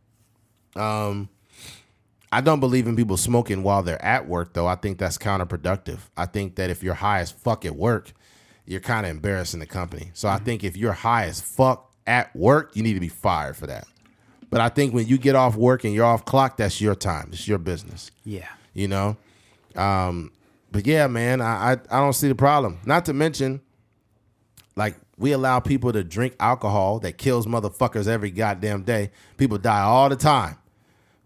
I don't believe in people smoking while they're at work, though. I think that's counterproductive. I think that if you're high as fuck at work, you're kind of embarrassing the company. So I think if you're high as fuck at work, you need to be fired for that. But I think when you get off work and you're off clock, that's your time. It's your business. Yeah. You know? But yeah, man, I don't see the problem. Not to mention, like, we allow people to drink alcohol that kills motherfuckers every goddamn day. People die all the time.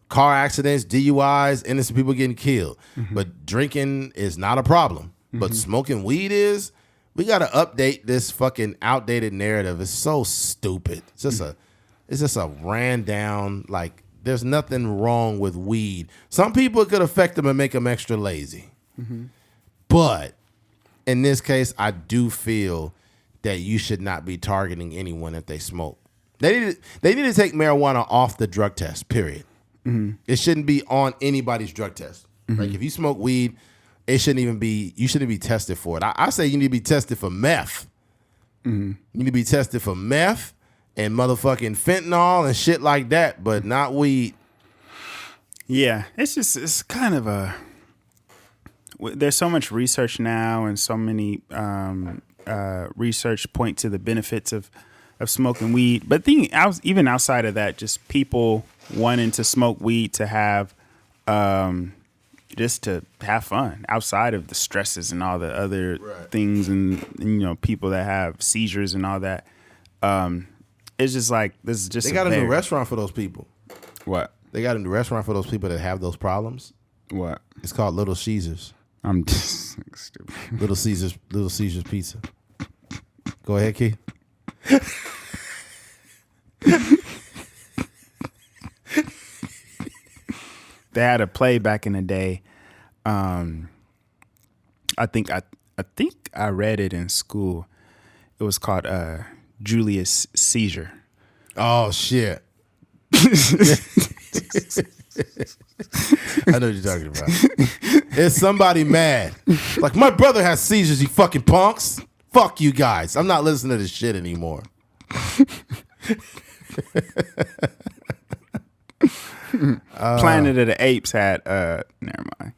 Car accidents, DUIs, innocent people getting killed. Mm-hmm. But drinking is not a problem. Mm-hmm. But smoking weed is. We got to update this fucking outdated narrative. It's so stupid. It's just a ran down, like, there's nothing wrong with weed. Some people it could affect them and make them extra lazy. Mm-hmm. But in this case, I do feel that you should not be targeting anyone if they smoke. They need to take marijuana off the drug test, period. Mm-hmm. It shouldn't be on anybody's drug test. Mm-hmm. Like, if you smoke weed, you shouldn't be tested for it. I say you need to be tested for meth. Mm-hmm. You need to be tested for meth and motherfucking fentanyl and shit like that, but not weed. Yeah, it's kind of there's so much research now, and so many research point to the benefits of smoking weed. But even outside of that, just people wanting to smoke weed to have, just to have fun outside of the stresses and all the other things, and people that have seizures and all that. It's just like, this is just. They got a new restaurant for those people. What? They got a new restaurant for those people that have those problems. What? It's called Little Caesars. I'm just stupid. Little Caesars Pizza. Go ahead, Keith. They had a play back in the day. I think I read it in school. It was called Julius Caesar. Oh shit. I know what you're talking about. Is somebody mad? Like, my brother has seizures, you fucking punks. Fuck you guys. I'm not listening to this shit anymore. Planet of the Apes had never mind.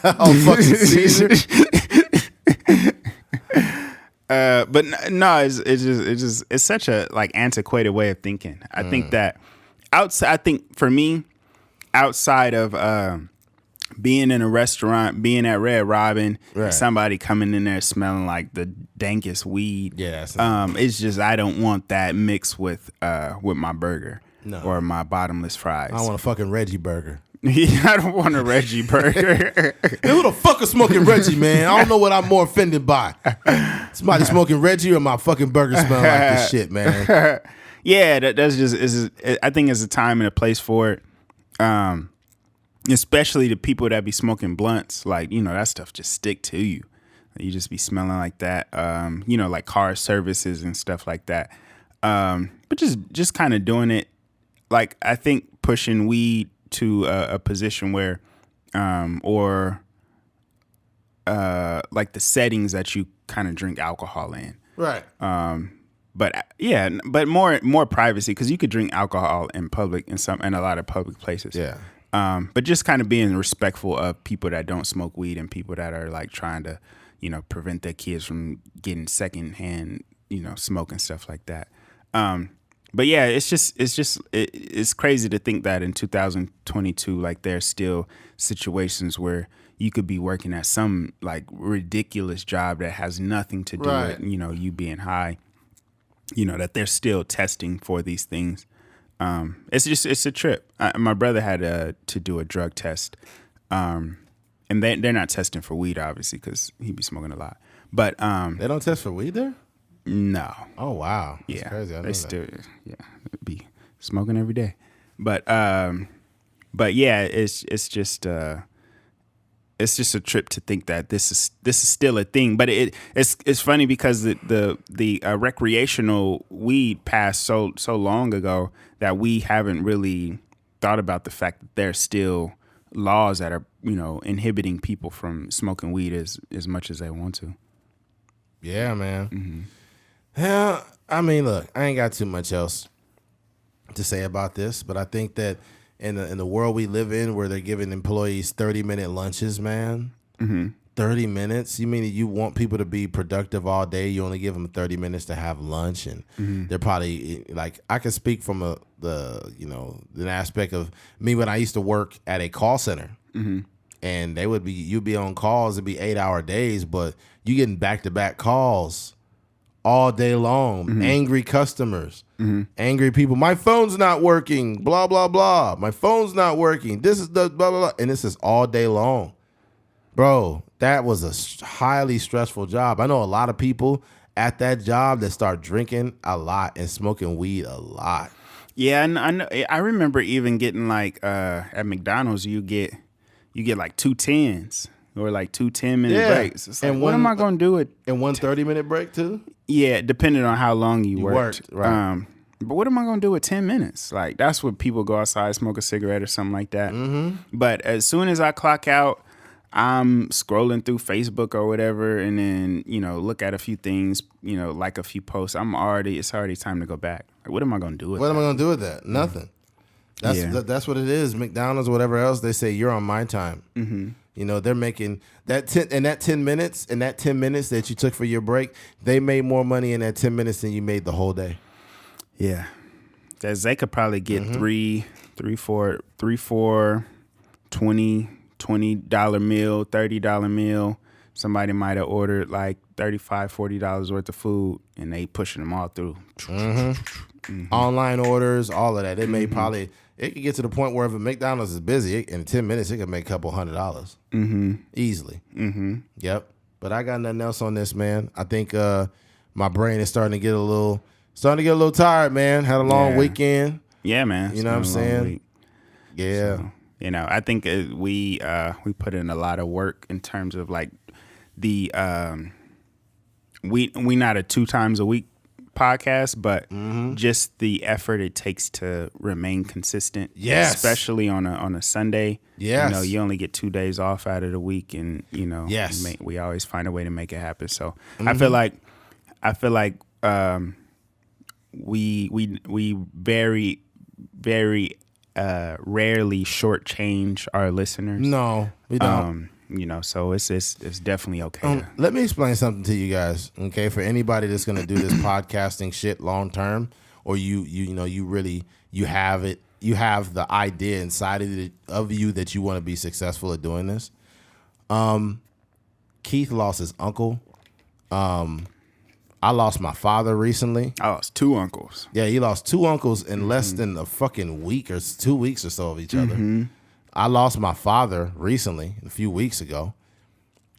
Oh, fucking Caesar. But no, it's such a like antiquated way of thinking. I think that I think for me, outside of being in a restaurant, being at Red Robin, somebody coming in there smelling like the dankest weed. Yeah, it's just, I don't want that mixed with my burger or my bottomless fries. I want a fucking Reggie burger. I don't want a Reggie burger. Who the fuck is smoking Reggie, man? I don't know what I'm more offended by. Somebody smoking Reggie or my fucking burger smelling like this shit, man. Yeah, that's just, I think it's a time and a place for it. Especially the people that be smoking blunts, like, that stuff just stick to you. You just be smelling like that, like car services and stuff like that. But just kind of doing it, like, I think pushing weed to a position where, like the settings that you kind of drink alcohol in. Right. But more privacy, because you could drink alcohol in public in a lot of public places. Yeah. But just kind of being respectful of people that don't smoke weed and people that are like trying to, prevent their kids from getting secondhand, smoke and stuff like that. But yeah, it's crazy to think that in 2022, like, there's still situations where you could be working at some like ridiculous job that has nothing to do with, you being high, that they're still testing for these things. It's a trip. My brother had to do a drug test, and they're not testing for weed, obviously, because he be smoking a lot. But they don't test for weed there? No. Oh wow. That's yeah, crazy. I know they still be smoking every day. But yeah, it's just a trip to think that this is still a thing. But it's funny because the recreational weed passed so long ago that we haven't really thought about the fact that there's still laws that are inhibiting people from smoking weed as much as they want to. Yeah, man. Mm-hmm. Yeah, I mean, look, I ain't got too much else to say about this, but I think that in the world we live in, where they're giving employees 30-minute lunches, man. Mm-hmm. 30 minutes? You mean you want people to be productive all day? You only give them 30 minutes to have lunch, and they're probably like, I can speak from an aspect of me when I used to work at a call center, and you'd be on calls. It'd be 8-hour days, but you getting back-to-back calls all day long. Angry customers, angry people. My phone's not working. Blah blah blah. My phone's not working. This is the blah blah blah, and this is all day long. Bro, that was a highly stressful job. I know a lot of people at that job that start drinking a lot and smoking weed a lot. Yeah, and I remember even getting like at McDonald's, you get like 2 10s or like 2 10-minute breaks. It's like, what am I going to do and 1 30-minute break too? Yeah, depending on how long you worked. Right. But what am I going to do with 10 minutes? Like, that's what people go outside, smoke a cigarette or something like that. Mm-hmm. But as soon as I clock out, I'm scrolling through Facebook or whatever, and then, look at a few things, like a few posts, it's already time to go back. Like, what am I going to do with that? What am I going to do with that? Nothing. That's what it is. McDonald's or whatever else, they say you're on my time. Mm-hmm. They're making that 10 minutes that you took for your break, they made more money in that 10 minutes than you made the whole day. Yeah. They could probably get three, four, $20 meal, $30 meal. Somebody might have ordered like $35, $40 worth of food, and they pushing them all through. Online orders, all of that. It may probably, it could get to the point where if a McDonald's is busy, in 10 minutes, it could make a couple $100 easily. Yep. But I got nothing else on this, man. I think my brain is starting to get a little tired, man. Had a long weekend. Yeah, man. You know what I'm saying? Yeah. So, I think we put in a lot of work in terms of like the we not a 2 times a week podcast, but just the effort it takes to remain consistent. Yes. Especially on a Sunday. Yes. You only get 2 days off out of the week, and yes. we always find a way to make it happen. So I feel like we very, very rarely shortchange our listeners. No, we don't. So it's definitely okay. Let me explain something to you guys, okay? For anybody that's gonna do this podcasting shit long term, or you have the idea inside of you that you want to be successful at doing this. Keith lost his uncle. I lost my father recently. I lost 2 uncles. Yeah, he lost 2 uncles in less than a fucking week or 2 weeks or so of each other. I lost my father recently, a few weeks ago,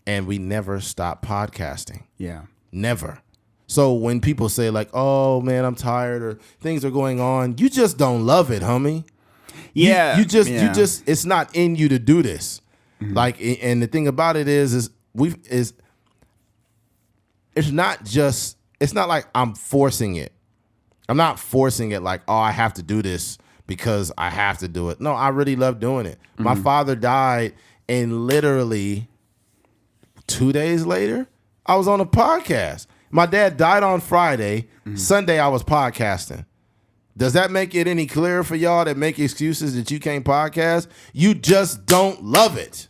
and we never stopped podcasting. Yeah. Never. So when people say like, oh, man, I'm tired or things are going on, you just don't love it, homie. Yeah. You just, it's not in you to do this. Like, and the thing about it is it's not like I'm forcing it. I'm not forcing it like, oh, I have to do this because I have to do it. No, I really love doing it. My father died, and literally 2 days later, I was on a podcast. My dad died on Friday. Sunday, I was podcasting. Does that make it any clearer for y'all that make excuses that you can't podcast? You just don't love it.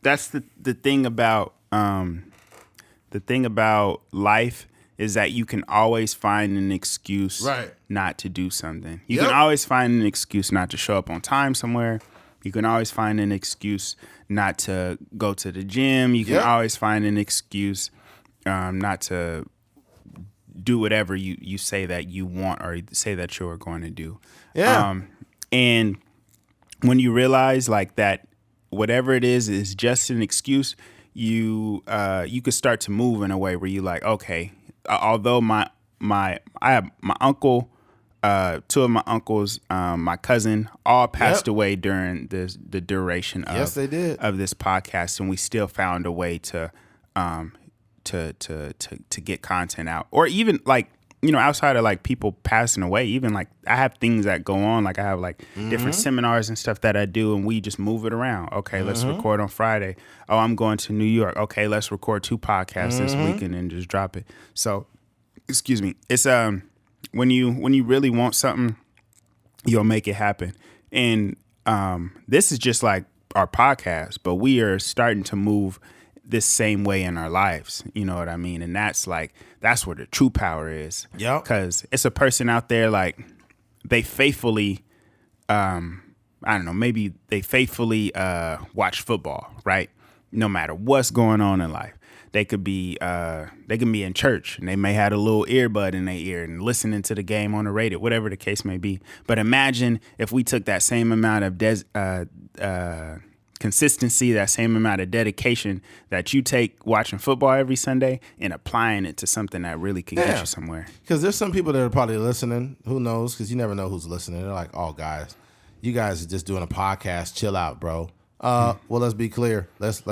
That's the thing about life is that you can always find an excuse not to do something. You can always find an excuse not to show up on time somewhere. You can always find an excuse not to go to the gym. You can always find an excuse not to do whatever you say that you want or say that you're going to do. Yeah. And when you realize like that whatever it is just an excuse, you could start to move in a way where you like, okay, although I have my uncle, 2 of my uncles, my cousin, all passed away during the duration of they did. of this podcast, and we still found a way to get content out, or even like outside of like people passing away, even like I have things that go on, like I have like different seminars and stuff that I do, and we just move it around. Okay, let's record on Friday. Oh, I'm going to New York. Okay, let's record 2 podcasts this weekend and just drop it. So, excuse me. It's when you really want something, you'll make it happen. And this is just like our podcast, but we are starting to move this same way in our lives. You know what I mean? And that's where the true power is. Yeah. Because it's a person out there, like, they faithfully, maybe they faithfully watch football, right? No matter what's going on in life. They could be in church, and they may have a little earbud in their ear and listening to the game on the radio, whatever the case may be. But imagine if we took that same amount of consistency, that same amount of dedication that you take watching football every Sunday and applying it to something that really could get you somewhere. Because there's some people that are probably listening. Who knows? Because you never know who's listening. They're like, oh, guys, you guys are just doing a podcast. Chill out, bro. Well, let's be clear. Let's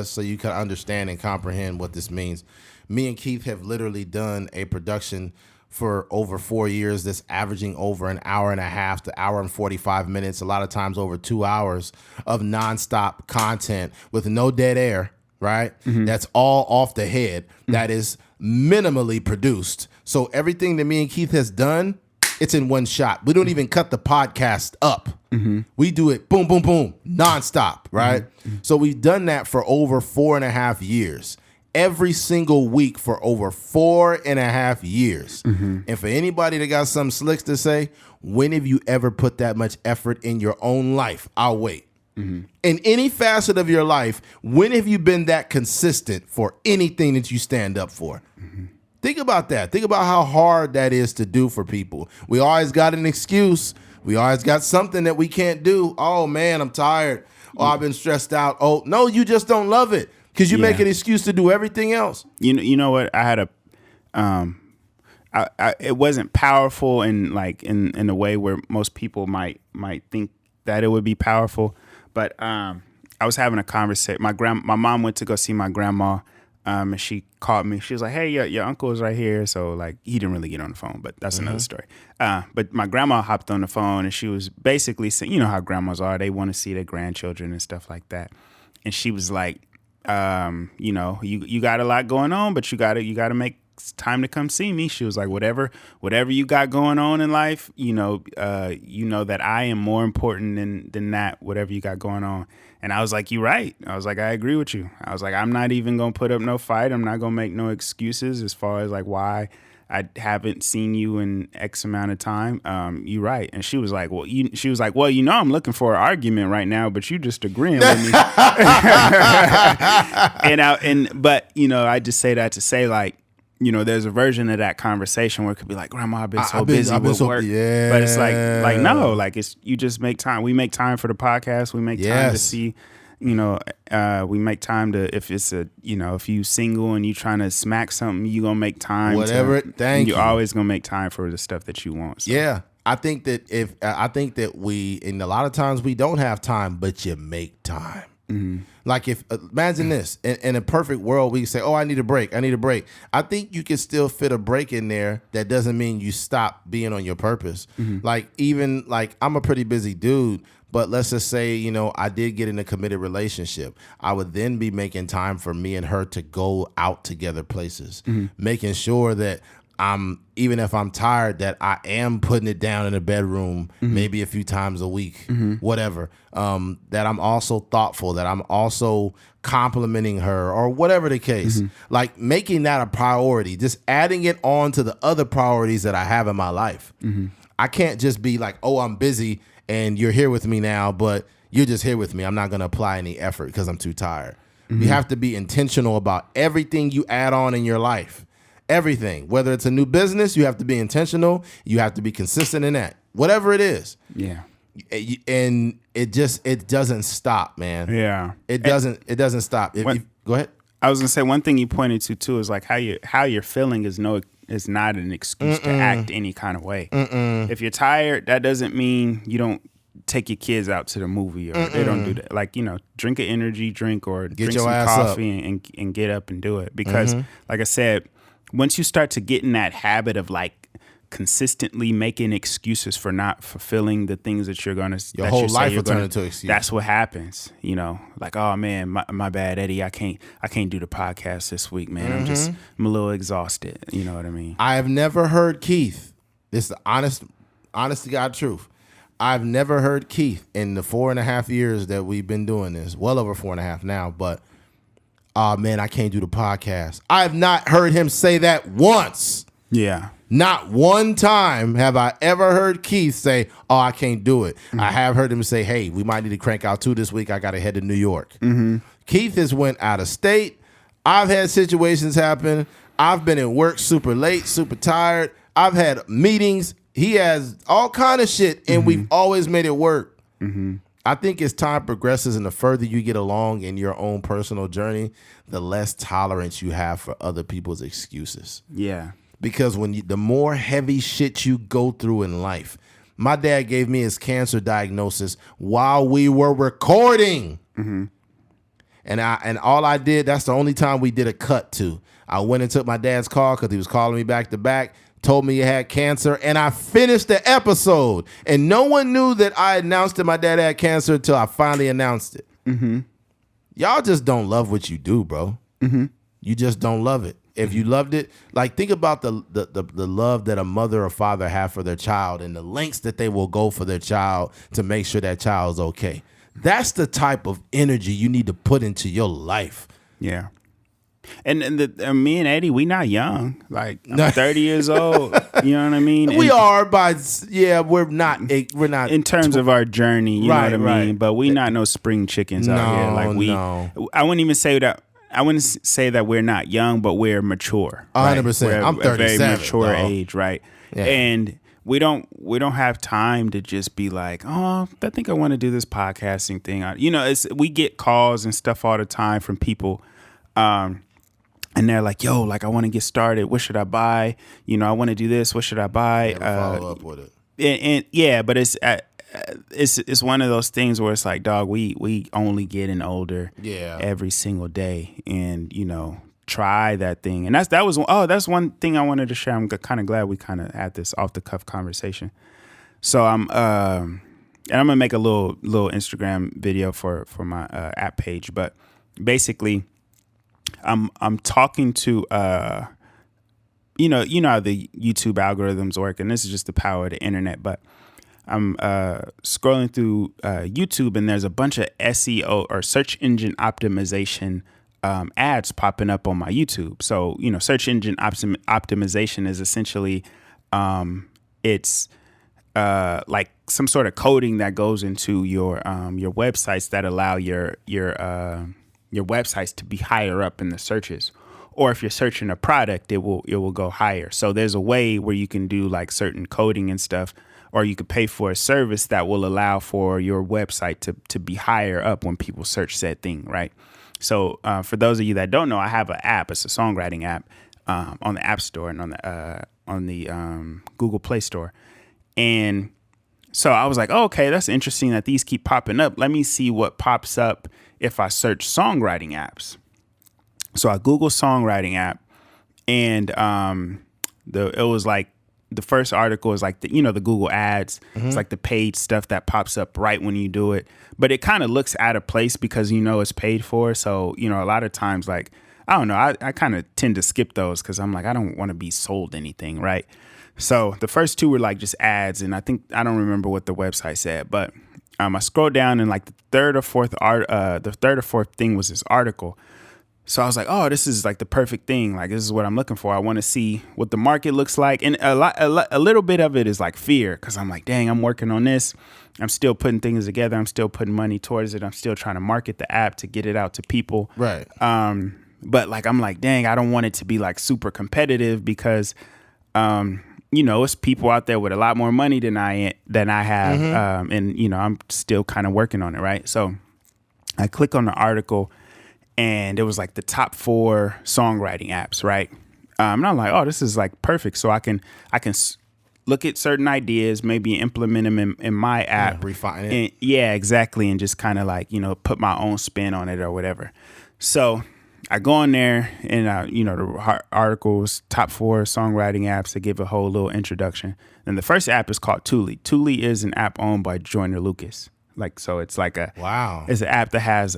so you can understand and comprehend what this means. Me and Keith have literally done a production for over 4 years that's averaging over an hour and a half to hour and 45 minutes, a lot of times over 2 hours of nonstop content with no dead air, right? That's all off the head. That is minimally produced. So everything that me and Keith has done, it's in one shot. We don't even cut the podcast up. We do it boom, boom, boom, nonstop, right? So we've done that for over 4.5 years. Every single week for over 4.5 years. And for anybody that got some slicks to say, when have you ever put that much effort in your own life? I'll wait. In any facet of your life, when have you been that consistent for anything that you stand up for? Think about that. Think about how hard that is to do for people. We always got an excuse. We always got something that we can't do. Oh, man, I'm tired. Oh, I've been stressed out. Oh, no, you just don't love it. Because you make an excuse to do everything else. You know what? I had it wasn't powerful in a way where most people might think that it would be powerful. But I was having a conversation. My mom went to go see my grandma, and she called me. She was like, "Hey, your uncle is right here." So like he didn't really get on the phone, but that's another story. But my grandma hopped on the phone, and she was basically saying, you know how grandmas are. They want to see their grandchildren and stuff like that. And she was like, you got a lot going on, but you gotta make time to come see me. She was like, whatever you got going on in life, you know that I am more important than that, whatever you got going on. And I was like, you're right. I was like, I agree with you. I was like, I'm not even gonna put up no fight. I'm not gonna make no excuses as far as like why I haven't seen you in X amount of time. You're right. And she was like, well, I'm looking for an argument right now, but you just agreeing with me. But I just say that to say like, there's a version of that conversation where it could be like, Grandma, I've been so busy with work. Yeah. But it's like, no, like you just make time. We make time for the podcast. We make time to see, we make time to, if it's if you single and you trying to smack something, you gonna make time. You're always gonna make time for the stuff that you want. So. Yeah. I think that we, and a lot of times we don't have time, but you make time. Like imagine this, in a perfect world, we say, oh, I need a break. I think you can still fit a break in there. That doesn't mean you stop being on your purpose. Like even like I'm a pretty busy dude, but let's just say, I did get in a committed relationship. I would then be making time for me and her to go out together places, making sure that even if I'm tired, that I am putting it down in the bedroom, maybe a few times a week, whatever. That I'm also thoughtful, that I'm also complimenting her or whatever the case. Like making that a priority, just adding it on to the other priorities that I have in my life. I can't just be like, oh, I'm busy and you're here with me now, but you're just here with me. I'm not going to apply any effort because I'm too tired. You have to be intentional about everything you add on in your life. Everything, whether it's a new business, you have to be intentional. You have to be consistent in that, whatever it is. Yeah. And it doesn't stop, man. Yeah. It doesn't stop. Go ahead. I was gonna say one thing you pointed to too is like how you're feeling is not an excuse to act any kind of way. If you're tired, that doesn't mean you don't take your kids out to the movie or they don't do that. Like, drink an energy drink or drink some coffee and get up and do it. Because like I said, once you start to get in that habit of like consistently making excuses for not fulfilling the things that you're gonna, your whole life will turn into excuse. That's what happens, Like, oh man, my bad, Eddie. I can't do the podcast this week, man. I'm a little exhausted. You know what I mean? I have never heard Keith. This is the honest to God truth. I've never heard Keith in the 4.5 years that we've been doing this. Well over 4.5 now, but. Oh, man, I can't do the podcast. I have not heard him say that once. Yeah. Not one time have I ever heard Keith say, oh, I can't do it. I have heard him say, hey, we might need to crank out 2 this week. I got to head to New York. Keith has went out of state. I've had situations happen. I've been at work super late, super tired. I've had meetings. He has all kind of shit, and we've always made it work. I think as time progresses and the further you get along in your own personal journey, the less tolerance you have for other people's excuses. Yeah. Because the more heavy shit you go through in life, my dad gave me his cancer diagnosis while we were recording. And all I did, that's the only time we did a cut to. I went and took my dad's call because he was calling me back to back. told me he had cancer, and I finished the episode. And no one knew that I announced that my dad had cancer until I finally announced it. Mm-hmm. Y'all just don't love what you do, bro. Mm-hmm. You just don't love it. If you loved it, like think about the love that a mother or father have for their child and the lengths that they will go for their child to make sure that child is okay. That's the type of energy you need to put into your life. Yeah. And me and Eddie, we not young. Like I'm 30 years old. You know what I mean? We are, but we're not. In terms of our journey, you know what I mean. But we not no spring chickens out here. Like I wouldn't even say that. I wouldn't say that we're not young, but we're mature. 100%. I'm 37. A very mature age, right? Yeah. And we don't have time to just be like, oh, I think I want to do this podcasting thing. You know, we get calls and stuff all the time from people. And they're like, yo, like I want to get started. What should I buy? You know, I want to do this. What should I buy? Follow up with it. And yeah, but it's one of those things where it's like, dog, we only getting older every single day. And, you know, try that thing. And that's one thing I wanted to share. I'm kind of glad we kind of had this off the cuff conversation. So and I'm gonna make a little Instagram video for my app page, but basically I'm talking to you know how the YouTube algorithms work, and this is just the power of the internet, but I'm scrolling through YouTube, and there's a bunch of SEO or search engine optimization ads popping up on my YouTube. So, you know, search engine optimization is essentially it's like some sort of coding that goes into your websites that allow your websites to be higher up in the searches. Or if you're searching a product, it will go higher. So there's a way where you can do like certain coding and stuff, or you could pay for a service that will allow for your website to be higher up when people search said thing, right? So for those of you that don't know, I have an app. It's a songwriting app on the App Store and on the Google Play Store. And so I was like, oh, okay, that's interesting that these keep popping up. Let me see what pops up if I search songwriting apps. So I Google songwriting app, and it was like the first article is like the Google ads. Mm-hmm. It's like the paid stuff that pops up right when you do it, but it kind of looks out of place because it's paid for. So a lot of times, like I don't know, I kind of tend to skip those because I'm like, I don't want to be sold anything, right? So the first two were like just ads, and I don't remember what the website said, but I scrolled down, and like the third or fourth thing was this article. So I was like, oh, this is like the perfect thing. Like, this is what I'm looking for. I want to see what the market looks like. And a little bit of it is like fear, because I'm like, dang, I'm working on this. I'm still putting things together. I'm still putting money towards it. I'm still trying to market the app to get it out to people. Right. But like, I'm like, dang, I don't want it to be like super competitive because, it's people out there with a lot more money than I have. Mm-hmm. And I'm still kind of working on it. Right. So I click on the article, and it was like the top 4 songwriting apps, right? And I'm like, oh, this is like perfect. So I can look at certain ideas, maybe implement them in my app, refine it. And, yeah, exactly, and just kind of like put my own spin on it or whatever. So I go on there, and the articles top 4 songwriting apps to give a whole little introduction. And the first app is called Tuli. Tuli is an app owned by Joyner Lucas. Like, so it's like it's an app that has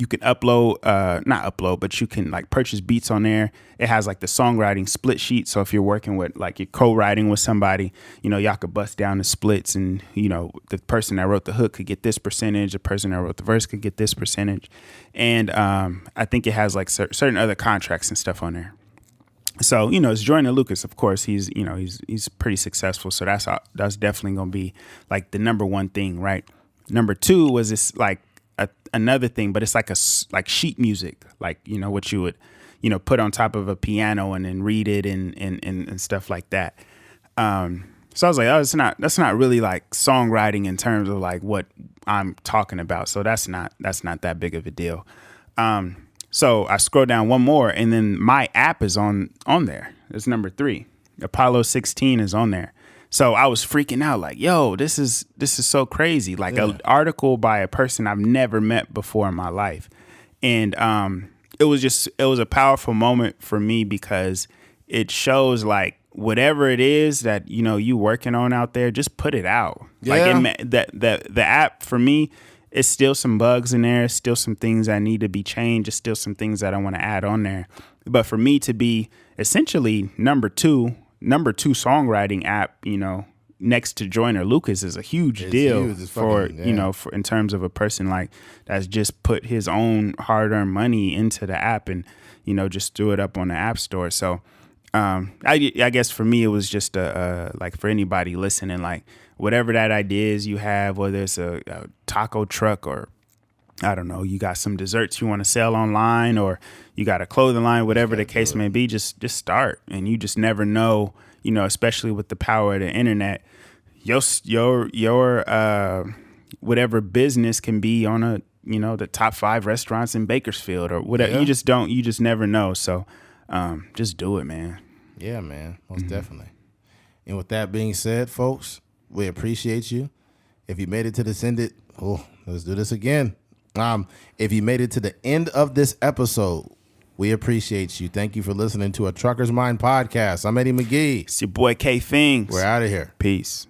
you can not upload, but you can like purchase beats on there. It has like the songwriting split sheet. So if you're working with like you're co-writing with somebody, y'all could bust down the splits, and the person that wrote the hook could get this percentage. The person that wrote the verse could get this percentage. And I think it has like certain other contracts and stuff on there. So, it's Joyner Lucas, of course. He's pretty successful. So that's definitely going to be like the number one thing, right? Number 2 was this like another thing, but it's like like sheet music, like what you would put on top of a piano and then read it and stuff like that. So I was like, oh, that's not really like songwriting in terms of like what I'm talking about. So that's not that big of a deal. So I scroll down one more, and then my app is on there. It's number 3. Apollo 16 is on there. So I was freaking out like, yo, this is so crazy. Like an article by a person I've never met before in my life. And it was a powerful moment for me because it shows like whatever it is that, you know, you working on out there, just put it out. Yeah. Like the app for me, it's still some bugs in there. It's still some things that need to be changed. It's still some things that I want to add on there. But for me to be essentially number two songwriting app, you know, next to Joyner Lucas is a huge deal for, you know, for in terms of a person like that's just put his own hard-earned money into the app and, you know, just threw it up on the App Store. So I guess for me, it was just like for anybody listening, like whatever that idea is you have, whether it's a taco truck or I don't know, you got some desserts you want to sell online or you got a clothing line, whatever the case may be, just start. And you just never know, you know, especially with the power of the internet, your whatever business can be on a, you know, the top 5 restaurants in Bakersfield or whatever. Yeah. You just never know. So just do it, man. Yeah, man. Most definitely. And with that being said, folks, we appreciate you. If you made it to this end, let's do this again. If you made it to the end of this episode, we appreciate you. Thank you for listening to a Trucker's Mind podcast. I'm Eddie McGee. It's your boy K Fings. We're out of here. Peace.